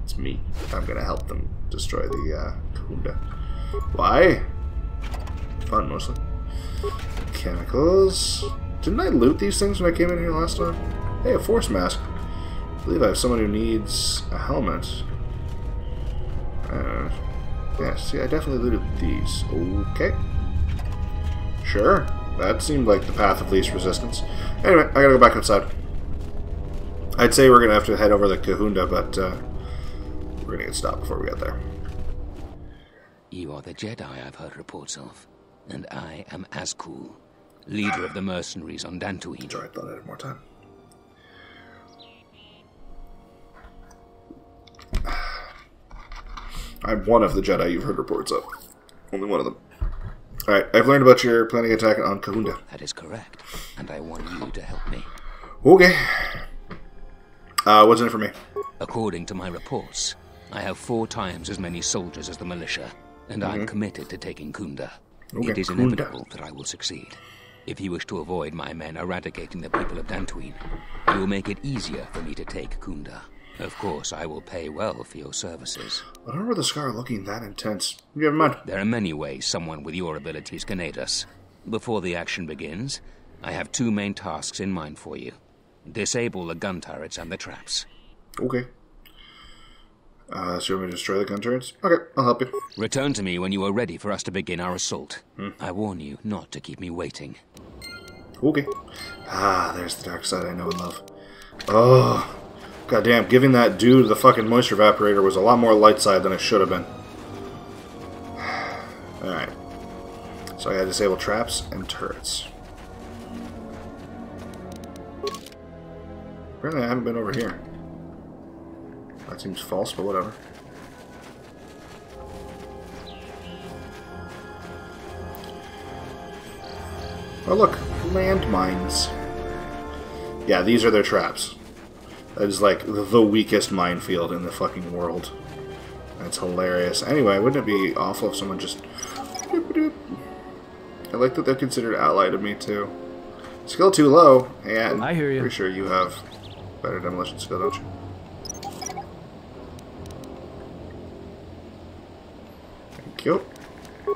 It's me. I'm gonna help them destroy the Kahunda. Why? Fun, mostly. Chemicals. Didn't I loot these things when I came in here last time? Hey, a force mask. I believe I have someone who needs a helmet. Yeah, see, I definitely looted these. Okay. Sure. That seemed like the path of least resistance. Anyway, I gotta go back outside. I'd say we're gonna have to head over the Kahunda, but we're gonna get stopped before we get there. You are the Jedi I've heard reports of, and I am Azkul, leader of the mercenaries on Dantooine. Sorry, I thought I had more time. I'm one of the Jedi you've heard reports of. Only one of them. Alright, I've learned about your planning attack on Kahunda. That is correct, and I want you to help me. Okay. What's in it for me? According to my reports, I have 4 times as many soldiers as the militia, and I'm committed to taking Kunda. Okay, it is inevitable that I will succeed. If you wish to avoid my men eradicating the people of Dantooine, you will make it easier for me to take Kunda. Of course, I will pay well for your services. I don't remember the scar looking that intense. Never mind. There are many ways someone with your abilities can aid us. Before the action begins, I have 2 main tasks in mind for you. Disable the gun turrets and the traps. Okay. So you want me to destroy the gun turrets? Okay, I'll help you. Return to me when you are ready for us to begin our assault. I warn you not to keep me waiting. Okay. There's the dark side I know and love. Oh, goddamn, giving that dude the fucking moisture evaporator was a lot more light side than it should have been. Alright. So I gotta disable traps and turrets. Apparently I haven't been over here. That seems false, but whatever. Oh look, landmines. Yeah, these are their traps. That is like the weakest minefield in the fucking world. That's hilarious. Anyway, wouldn't it be awful if someone just... I like that they're considered allied of me too. Skill too low, and I hear you. Pretty sure you have better demolition skill, don't you? Thank you. I'm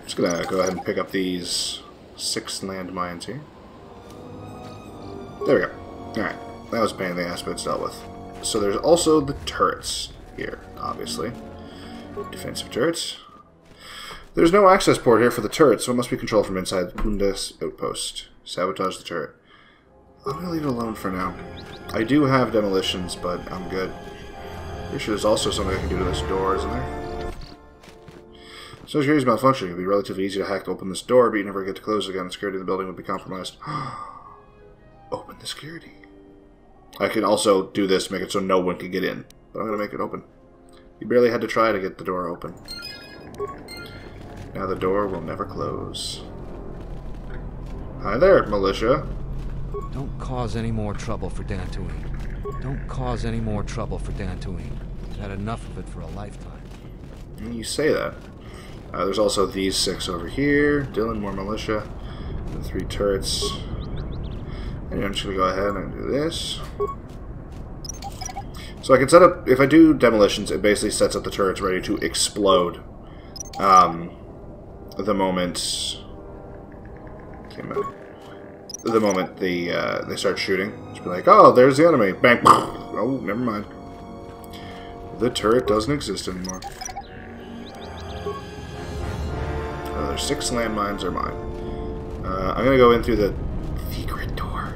just gonna go ahead and pick up these 6 landmines here. There we go. Alright. That was a pain in the ass, but it's dealt with. So there's also the turrets here, obviously. Defensive turrets. There's no access port here for the turret, so it must be controlled from inside the Kunda's outpost. Sabotage the turret. I'm gonna leave it alone for now. I do have demolitions, but I'm good. Pretty sure there's also something I can do to this door, isn't there? So security's malfunctioning. It would be relatively easy to hack to open this door, but you never get to close it again. Security in the building would be compromised. Open the security. I can also do this, make it so no one can get in. But I'm gonna make it open. You barely had to try to get the door open. Now the door will never close. Hi there, militia. Don't cause any more trouble for Dantooine. Don't cause any more trouble for Dantooine. I've had enough of it for a lifetime. You say that. There's also these 6 over here. Dylan, more militia. The 3 turrets. And I'm just going to go ahead and do this. So I can set up... If I do demolitions, it basically sets up the turrets ready to explode. The moment... The moment they start shooting. Just be like, oh, there's the enemy. Bang. Oh, never mind. The turret doesn't exist anymore. There's 6 landmines are mine. I'm gonna go in through the secret door.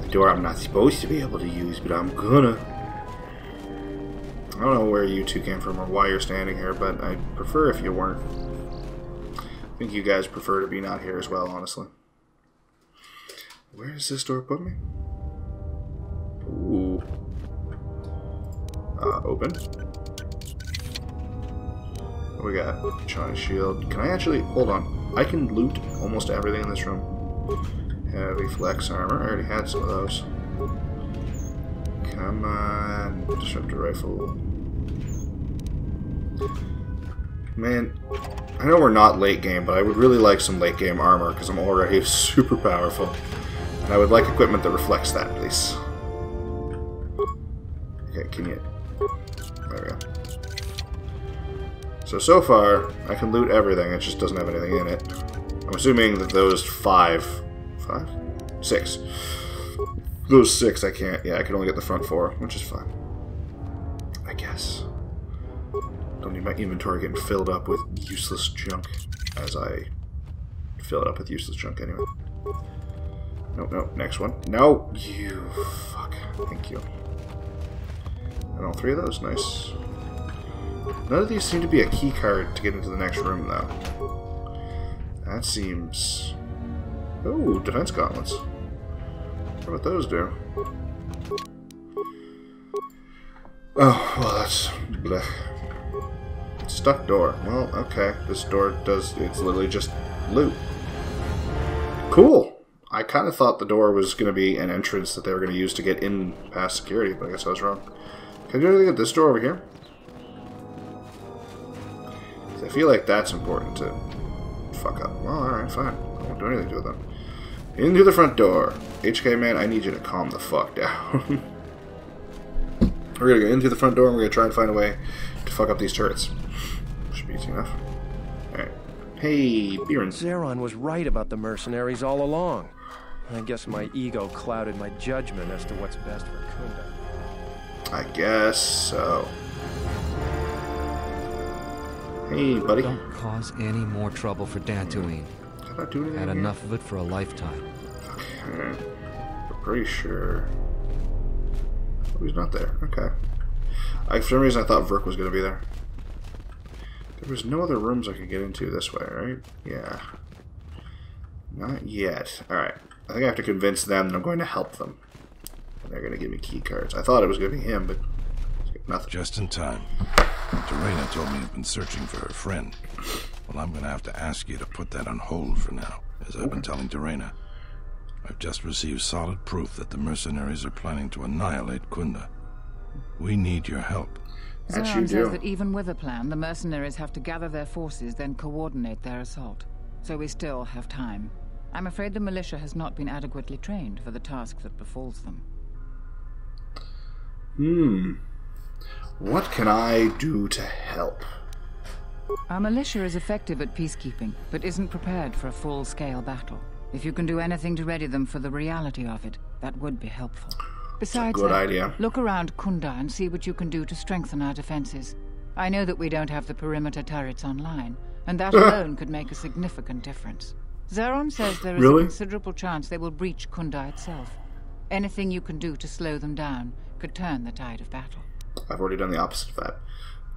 The door I'm not supposed to be able to use, but I'm gonna. I don't know where you two came from or why you're standing here, but I'd prefer if you weren't. I think you guys prefer to be not here as well, honestly. Where does this door put me? Ooh. Open. What we got? China shield. Can I actually... Hold on. I can loot almost everything in this room. Heavy flex armor. I already had some of those. Come on. Disruptor rifle. Man, I know we're not late game, but I would really like some late game armor because I'm already super powerful. And I would like equipment that reflects that, please. Okay, can you... There we go. So far, I can loot everything, it just doesn't have anything in it. I'm assuming that those 6. Those 6 I can't, yeah, I can only get the front 4, which is fine. I guess. Don't need my inventory getting filled up with useless junk, as I fill it up with useless junk anyway. Nope, next one. No! You fuck. Thank you. And all 3 of those, nice. None of these seem to be a key card to get into the next room, though. That seems... Oh, defense gauntlets. What about those do? Oh, well, that's... blech. Stuck door. Well, okay. This door does... It's literally just loot. Cool! I kind of thought the door was going to be an entrance that they were going to use to get in past security, but I guess I was wrong. Can I do anything at this door over here? I feel like that's important to fuck up. Well, alright, fine. I won't do anything to them. Into the front door. HK, man, I need you to calm the fuck down. We're going to go into the front door and we're going to try and find a way to fuck up these turrets. Should be easy enough. Alright. Hey, Biren. Zeron was right about the mercenaries all along. I guess my ego clouded my judgment as to what's best for Kunda. I guess so. Hey, buddy. Don't cause any more trouble for Dantooine. Had enough of it for a lifetime. Okay. I'm pretty sure... Oh, he's not there. Okay. For some reason I thought Vrook was going to be there. There was no other rooms I could get into this way, right? Yeah. Not yet. Alright. I think I have to convince them that I'm going to help them. And they're going to give me key cards. I thought it was going to be him, but nothing. Just in time. Dorena told me you've been searching for her friend. Well, I'm going to have to ask you to put that on hold for now, as I've been telling Dorena. I've just received solid proof that the mercenaries are planning to annihilate Kunda. We need your help. Zeron says that even with a plan, the mercenaries have to gather their forces, then coordinate their assault. So we still have time. I'm afraid the militia has not been adequately trained for the task that befalls them. What can I do to help? Our militia is effective at peacekeeping, but isn't prepared for a full-scale battle. If you can do anything to ready them for the reality of it, that would be helpful. Besides good idea. Look around Kunda and see what you can do to strengthen our defenses. I know that we don't have the perimeter turrets online, and that alone could make a significant difference. Zeron says there is a considerable chance they will breach Kunda itself. Anything you can do to slow them down could turn the tide of battle. I've already done the opposite of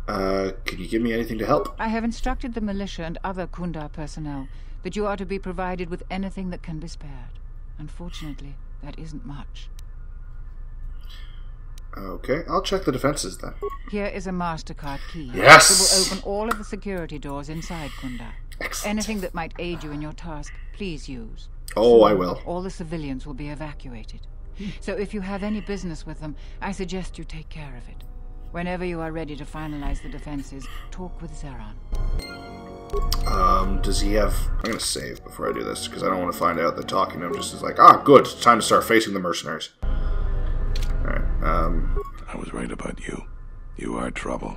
that. Could you give me anything to help? I have instructed the militia and other Kunda personnel that you are to be provided with anything that can be spared. Unfortunately, that isn't much. Okay, I'll check the defenses then. Here is a MasterCard key. Yes! It will open all of the security doors inside Kunda. Excellent. Anything that might aid you in your task, please use. Oh, Soon, I will. All the civilians will be evacuated. So if you have any business with them, I suggest you take care of it. Whenever you are ready to finalize the defenses, talk with Zeron. Does he have... I'm going to save before I do this, because I don't want to find out that talking to him just is like, ah, good, it's time to start facing the mercenaries. Alright, I was right about you. You are trouble.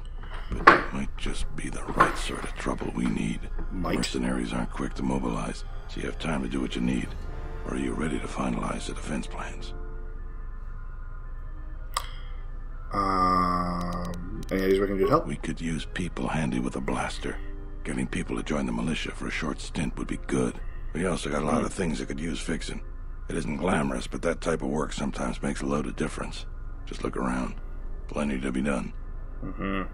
But it might just be the right sort of trouble we need. Mercenaries aren't quick to mobilize, so you have time to do what you need. Or are you ready to finalize the defense plans? Any ideas we can do to help? We could use people handy with a blaster. Getting people to join the militia for a short stint would be good. We also got a lot of things that could use fixing. It isn't glamorous, but that type of work sometimes makes a load of difference. Just look around. Plenty to be done. Well,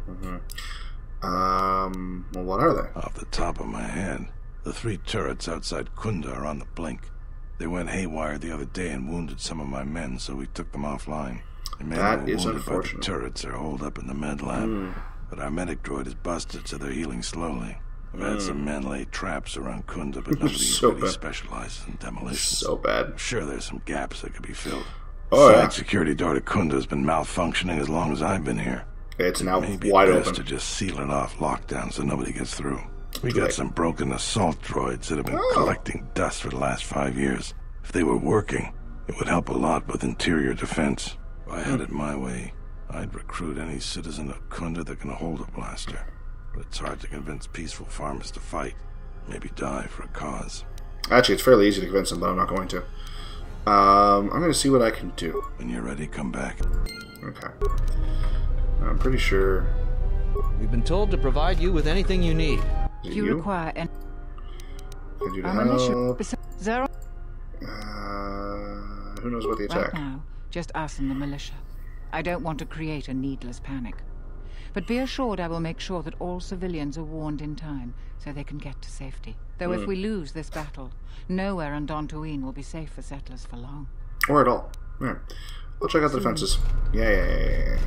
what are they? Off the top of my head, the 3 turrets outside Kunda are on the blink. They went haywire the other day and wounded some of my men, so we took them offline. The men That who were is wounded by the unfortunate. turrets are holed up in the med lab, but our medic droid is busted, so they're healing slowly. I've had some men lay traps around Kunda, but nobody So really bad. specializes in demolition. So bad. I'm sure there's some gaps that could be filled. Oh, Side yeah. security door to Kunda has been malfunctioning as long as I've been here. It's now Maybe wide best open. to just seal it off lockdown so nobody gets through. We Right. got some broken assault droids that have been collecting dust for the last 5 years. If they were working, it would help a lot with interior defense. If I had it my way, I'd recruit any citizen of Kunda that can hold a blaster. But it's hard to convince peaceful farmers to fight, maybe die for a cause. Actually, it's fairly easy to convince them, but I'm not going to. I'm going to see what I can do. When you're ready, come back. Okay. I'm pretty sure... We've been told to provide you with anything you need. Is it You you? require an Can you do militia. Zero. who knows about the attack? Right now, just us and the militia. I don't want to create a needless panic. But be assured I will make sure that all civilians are warned in time, so they can get to safety. Though if we lose this battle, nowhere on Dantooine will be safe for settlers for long. Or at all. Yeah. I'll check out the defenses. Yeah.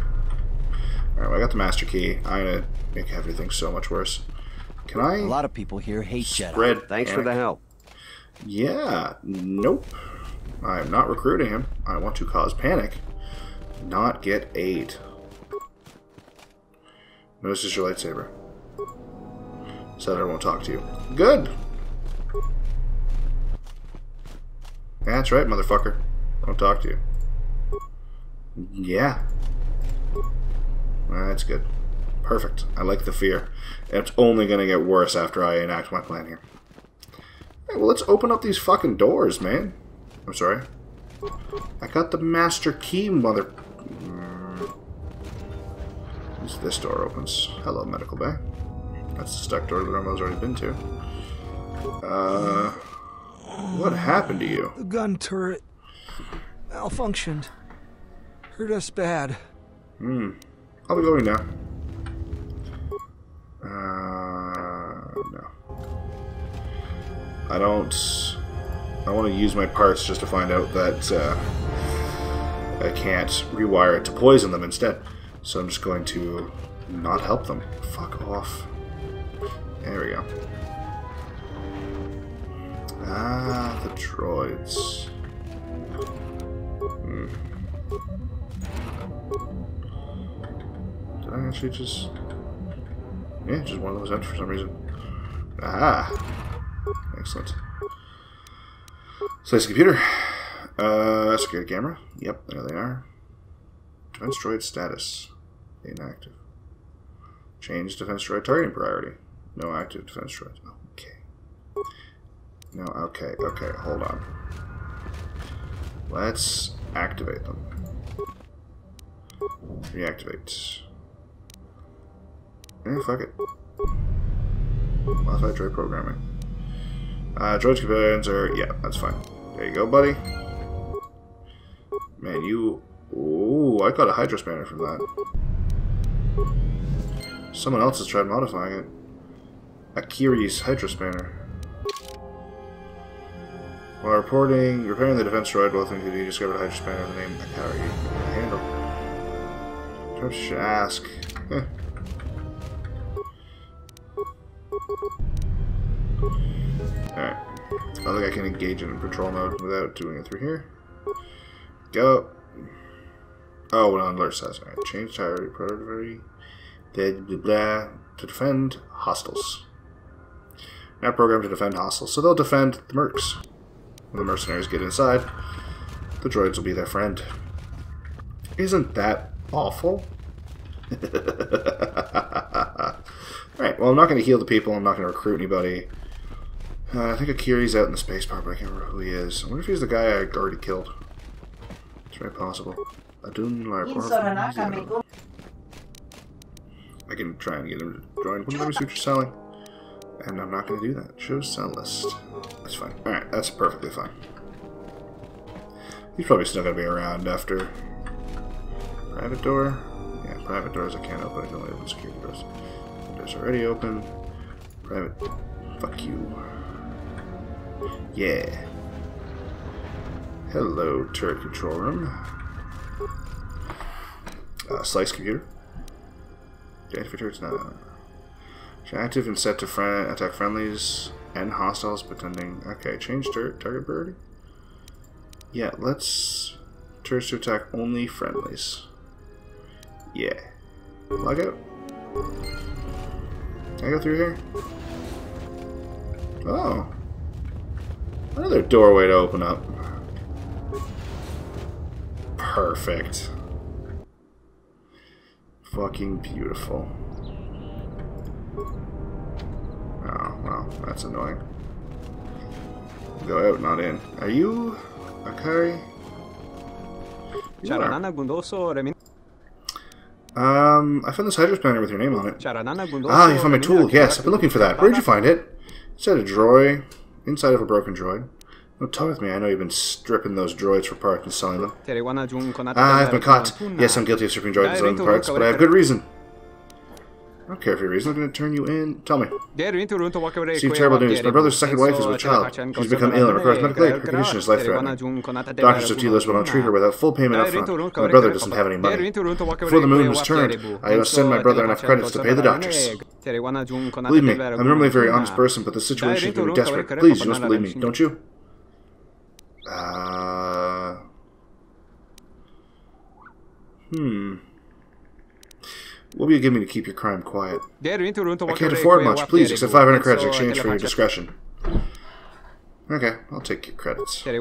Alright, well, I got the master key. I'm going to make everything so much worse. Can I... A lot of people here hate Jedi. spread Thanks for panic? the help. Yeah. Nope. I am not recruiting him. I want to cause panic. Not get aid. Notice is your lightsaber. Said I won't talk to you. Good! That's right, motherfucker. Won't talk to you. Yeah. That's good. Perfect. I like the fear. It's only going to get worse after I enact my plan here. Hey, well, let's open up these fucking doors, man. I'm sorry. I got the master key, mother... This door opens. Hello, medical bay. That's the stuck door that Romo's already been to. What happened to you? The gun turret malfunctioned. Hurt us bad. I'll be going now. No. I want to use my parts just to find out that I can't rewire it to poison them instead. So I'm just going to not help them. Fuck off. There we go. Ah, the droids. Did I actually just... Yeah, just one of those empty for some reason. Aha! Excellent. Slice the computer. Security camera. Yep, there they are. Defense droid status. Inactive. Change defense droid targeting priority. No active defense droids. Okay. No, okay, hold on. Let's activate them. Reactivate. Eh, fuck it. Modify droid programming. Droid's companions are... Yeah, that's fine. There you go, buddy. Man, you... Ooh, I got a Hydra spanner from that. Someone else has tried modifying it. Akiri's Hydra spanner. While repairing the defense droid, both think you discovered a Hydra spanner with the name Akari. Handle. Perhaps you should ask. Alright. I don't think I can engage it in patrol mode without doing it through here. Go. Oh, what on alert says. Alright, change priority, blah, blah, blah, to defend hostiles. Now programmed to defend hostiles, so they'll defend the mercs. When the mercenaries get inside, the droids will be their friend. Isn't that awful? Alright, well, I'm not going to heal the people, I'm not going to recruit anybody. I think Akiri's out in the space part, but I can't remember who he is. I wonder if he's the guy I already killed. It's very possible. I can try and get him to join. Wouldn't let me see what you're selling. And I'm not going to do that. Show sell list. That's fine. Alright, that's perfectly fine. He's probably still going to be around after... Private door? Yeah. private doors I can't open. I can only open security doors. Doors already open. Private. Fuck you. Yeah. Hello, turret control room. Slice computer. Activate turrets now. Active and set to attack friendlies and hostiles pretending. Okay, change turret target priority. Yeah, let's turrets to attack only friendlies. Yeah. Log out. Can I go through here? Oh. Another doorway to open up. Perfect. Fucking beautiful. Oh, well, that's annoying. Go out, not in. Are you Akari? You are. I found this hydro spanner with your name on it. Ah, you found my tool. Yes, I've been looking for that. Where'd you find it? Inside a droid. Inside of a broken droid. Don't talk with me. I know you've been stripping those droids for parts and selling them. I've been caught. Yes, I'm guilty of stripping droids and selling parts, but I have good reason. I don't care if your reason. I'm going to turn you in. Tell me. Received terrible news. My brother's second wife is with child. She's become ill and requires medical aid. Her condition is life-threatening. Doctors of Telos will not treat her without full payment up front. My brother doesn't have any money. Before the moon was turned, I must send my brother enough credits to pay the doctors. Believe me, I'm normally a very honest person, but the situation is going to be desperate. Please, you must believe me, don't you? What will you give me to keep your crime quiet? I can't afford much. Please accept 500 credits in exchange for your discretion. Okay, I'll take your credits. Cool,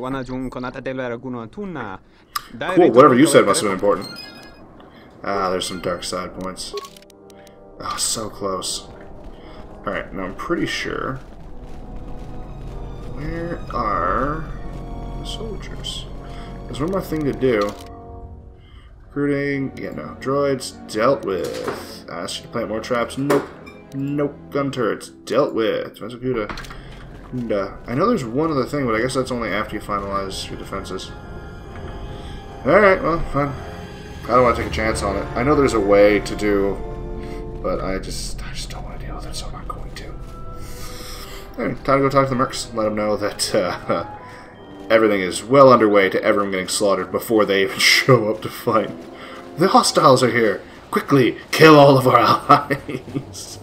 whatever you said must have been important. Ah, there's some dark side points. Oh, so close. Alright, now I'm pretty sure... Where are the soldiers? There's one more thing to do. Recruiting, yeah, no. Droids, dealt with. Asked you to plant more traps. Nope. Nope. Gun turrets, dealt with. Defensive Cuda. I know there's one other thing, but I guess that's only after you finalize your defenses. Alright, well, fine. I don't want to take a chance on it. I know there's a way to do, but I just don't want to deal with it, so I'm not going to. Alright, time to go talk to the mercs. Let them know that, everything is well underway to everyone getting slaughtered before they even show up to fight. The hostiles are here! Quickly, kill all of our allies!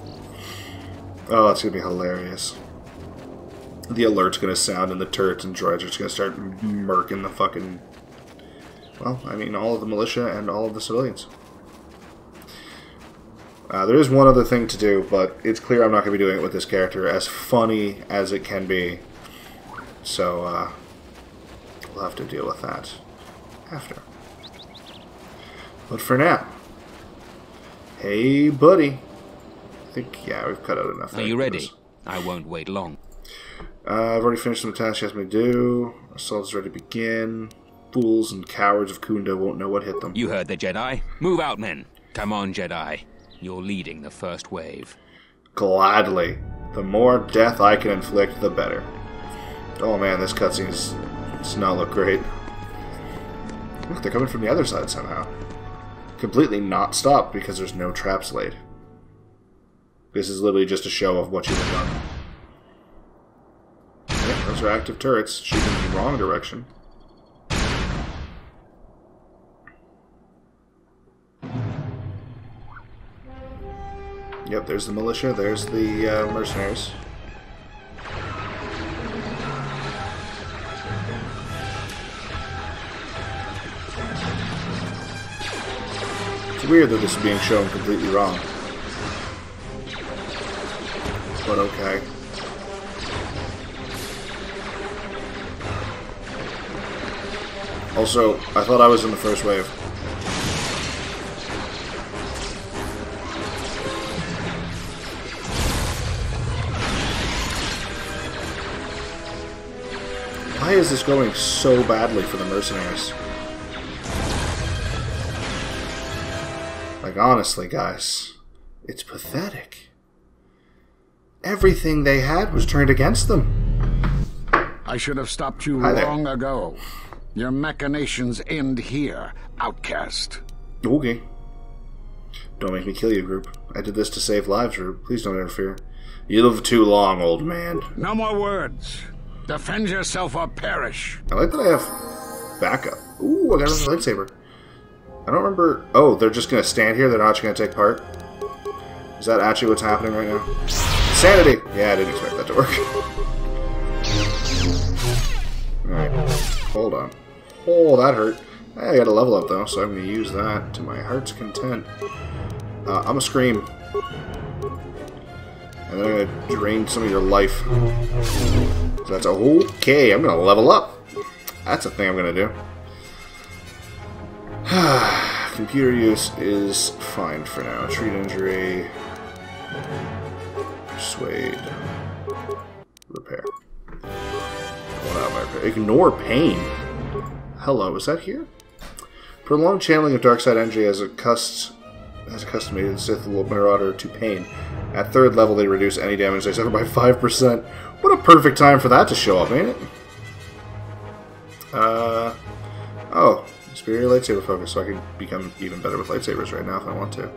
Oh, that's gonna be hilarious. The alert's gonna sound and the turrets and droids are just gonna start murking the fucking... Well, I mean, all of the militia and all of the civilians. There is one other thing to do, but it's clear I'm not gonna be doing it with this character, as funny as it can be. So, we'll have to deal with that after. But for now, hey buddy. I think, yeah, we've cut out enough. Are you ready? I won't wait long. I've already finished some tasks you asked me to do. Assault's ready to begin. Fools and cowards of Kunda won't know what hit them. You heard the Jedi. Move out, men. Come on, Jedi. You're leading the first wave. Gladly. The more death I can inflict, the better. Oh man, this cutscene does not look great. Look, they're coming from the other side somehow. Completely not stopped because there's no traps laid. This is literally just a show of what you've done. Okay, those are active turrets shooting in the wrong direction. Yep, there's the militia, there's the mercenaries. It's weird that this is being shown completely wrong. But okay. Also, I thought I was in the first wave. Why is this going so badly for the mercenaries? Like, honestly, guys, it's pathetic. Everything they had was turned against them. I should have stopped you long ago. Your machinations end here, outcast. Okay. Don't make me kill you, group. I did this to save lives, group. Please don't interfere. You live too long, old man. No more words. Defend yourself or perish. I like that I have backup. Ooh, I got another lightsaber. I don't remember... Oh, they're just going to stand here? They're not actually going to take part? Is that actually what's happening right now? Insanity! Yeah, I didn't expect that to work. Alright, hold on. Oh, that hurt. Hey, I got a level up, though, so I'm going to use that to my heart's content. I'm going to scream. And then I'm going to drain some of your life. So that's okay, I'm going to level up. That's a thing I'm going to do. Computer use is fine for now. Treat injury. Persuade. Repair. Ignore pain. Hello, is that here? Prolonged channeling of dark side energy as accustomed Sith Lord Marauder to pain. At third level, they reduce any damage they suffer by 5%. What a perfect time for that to show up, ain't it? Oh, superior lightsaber focus, so I can become even better with lightsabers right now if I want to.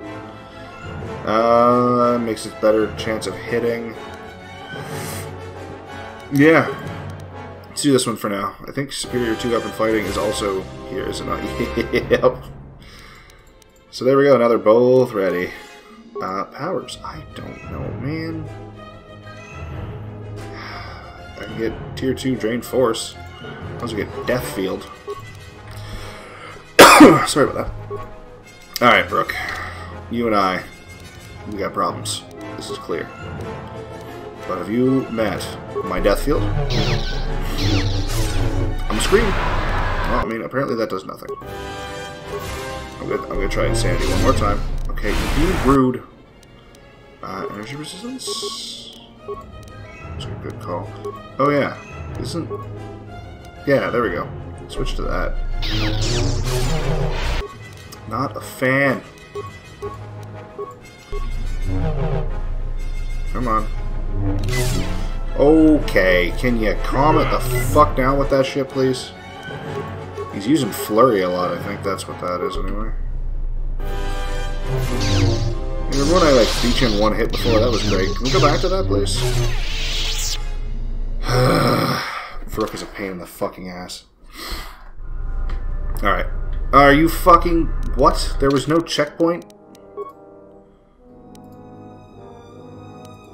Makes it better chance of hitting. Yeah. Let's do this one for now. I think superior 2-weapon fighting is also here, is it not? Yep. So there we go, now they're both ready. Powers. I don't know, man. I can get tier 2 drain force. I also get death field. Sorry about that. Alright, Vrook. You and I, we got problems. This is clear. But have you met my death field? I'm screaming. Well, I mean, apparently that does nothing. I'm gonna try insanity one more time. Okay, be rude. Energy resistance? That's a good call. Oh yeah. Isn't... Yeah, there we go. Switch to that. Not a fan. Come on. Okay, can you calm it the fuck down with that shit, please? He's using flurry a lot, I think that's what that is anyway. Remember when I like beat you in one hit before? That was great. Can we go back to that, please? Vrook is a pain in the fucking ass. Alright. Are you fucking... What? There was no checkpoint?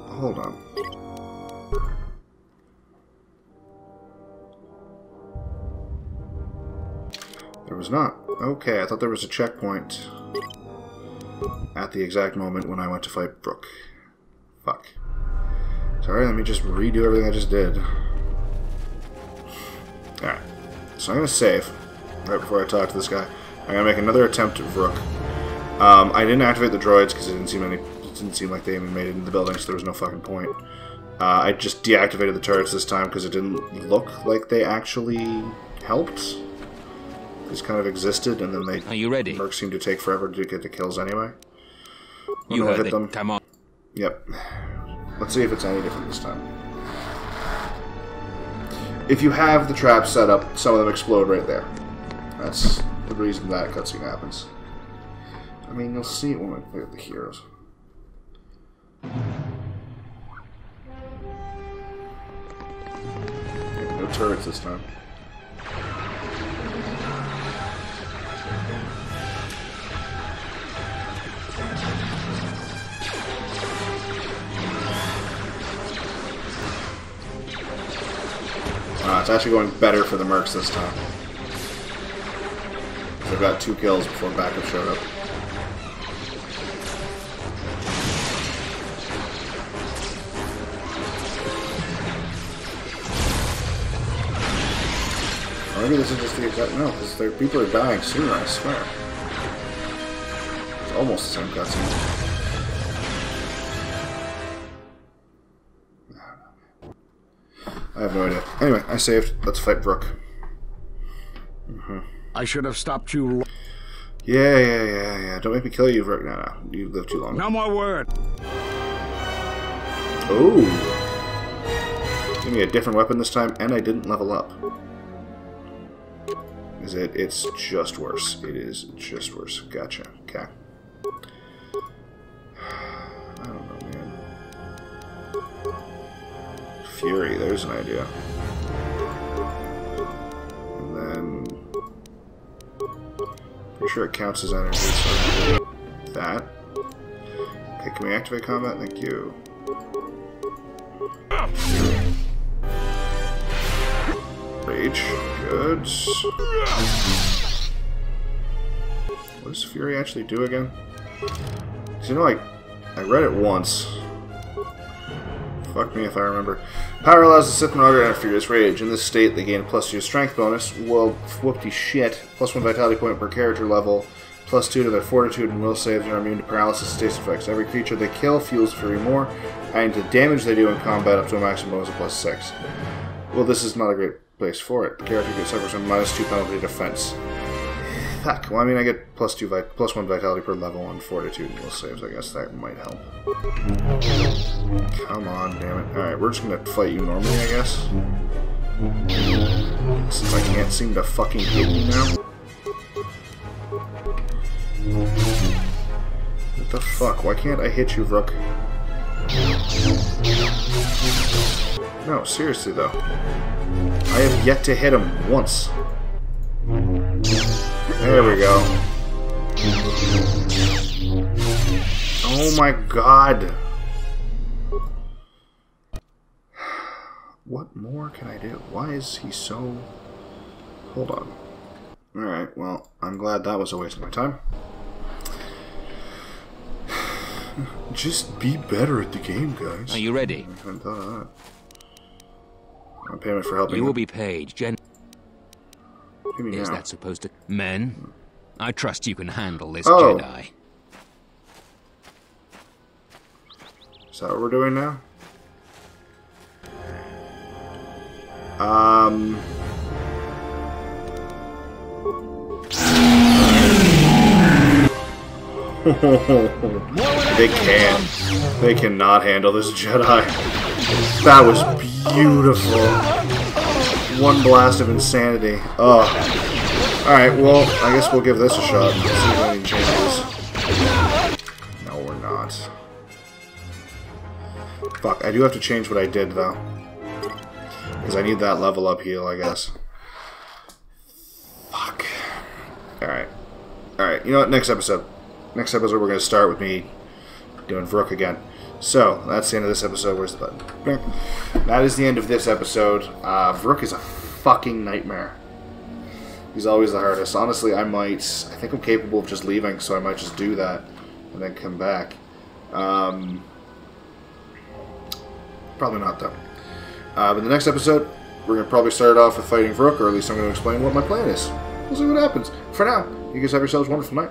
Hold on. There was not. Okay, I thought there was a checkpoint at the exact moment when I went to fight Vrook. Fuck. Sorry, let me just redo everything I just did. Alright. So I'm going to save right before I talk to this guy. I'm going to make another attempt at Vrook. I didn't activate the droids because it didn't seem like they even made it into the building, so there was no fucking point. I just deactivated the turrets this time because it didn't look like they actually helped. They just kind of existed, and then they... Are you ready? Mercs seemed to take forever to get the kills anyway. You heard them. Come on. Yep. Let's see if it's any different this time. If you have the traps set up, some of them explode right there. That's the reason that cutscene happens. I mean, you'll see it when we play with the heroes. No turrets this time. It's actually going better for the mercs this time. They've got 2 kills before backup showed up. Or maybe this is just the exact... No, because their people are dying sooner, I swear. It's almost the same cutscene. I have no idea. Anyway, I saved. Let's fight Vrook. I should have stopped you. Yeah. Don't make me kill you, Vrook. No. You live too long. No more word. Oh. Give me a different weapon this time, and I didn't level up. Is it? It's just worse. It is just worse. Gotcha. Okay. Fury, there's an idea. And then... Pretty sure it counts as energy, so that. Okay, can we activate combat? Thank you. Rage. Good. What does Fury actually do again? Because you know, I read it once. Fuck me if I remember. Power allows the Sith Marauder to enter Furious Rage. In this state, they gain a +2 strength bonus. Well, whoopty shit. +1 vitality point per character level. +2 to their fortitude and will saves and are immune to paralysis and stasis effects. Every creature they kill fuels Fury more, adding to the damage they do in combat up to a maximum bonus of +6. Well, this is not a great place for it. The character gets suffers from -2 penalty defense. Fuck. Well, I mean, I get +1 vitality per level on fortitude and will saves. I guess that might help. Come on, damn it. Alright, we're just gonna fight you normally, I guess. Since I can't seem to fucking hit you now. What the fuck? Why can't I hit you, Vrook? No, seriously though. I have yet to hit him once. There we go. Oh my god. What more can I do? Why is he so... Hold on. Alright, well, I'm glad that was a waste of my time. Just be better at the game, guys. Are you ready? I hadn't thought of that. My payment for helping You will be paid, Is now. that supposed to... Men? I trust you can handle this Oh. Jedi. Is that what we're doing now? They cannot handle this Jedi. That was beautiful. One blast of insanity. Oh. Alright, well, I guess we'll give this a shot and see if anything changes. No, we're not. Fuck, I do have to change what I did, though. Because I need that level up heal, I guess. Fuck. Alright. Alright, you know what? Next episode. Next episode we're going to start with me doing Vrook again. So, that's the end of this episode. Where's the button? That is the end of this episode. Vrook is a fucking nightmare. He's always the hardest. Honestly, I think I'm capable of just leaving, so I might just do that and then come back. Probably not, though. But the next episode, we're going to probably start off with fighting Vrook, or at least I'm going to explain what my plan is. We'll see what happens. For now, you guys have yourselves a wonderful night.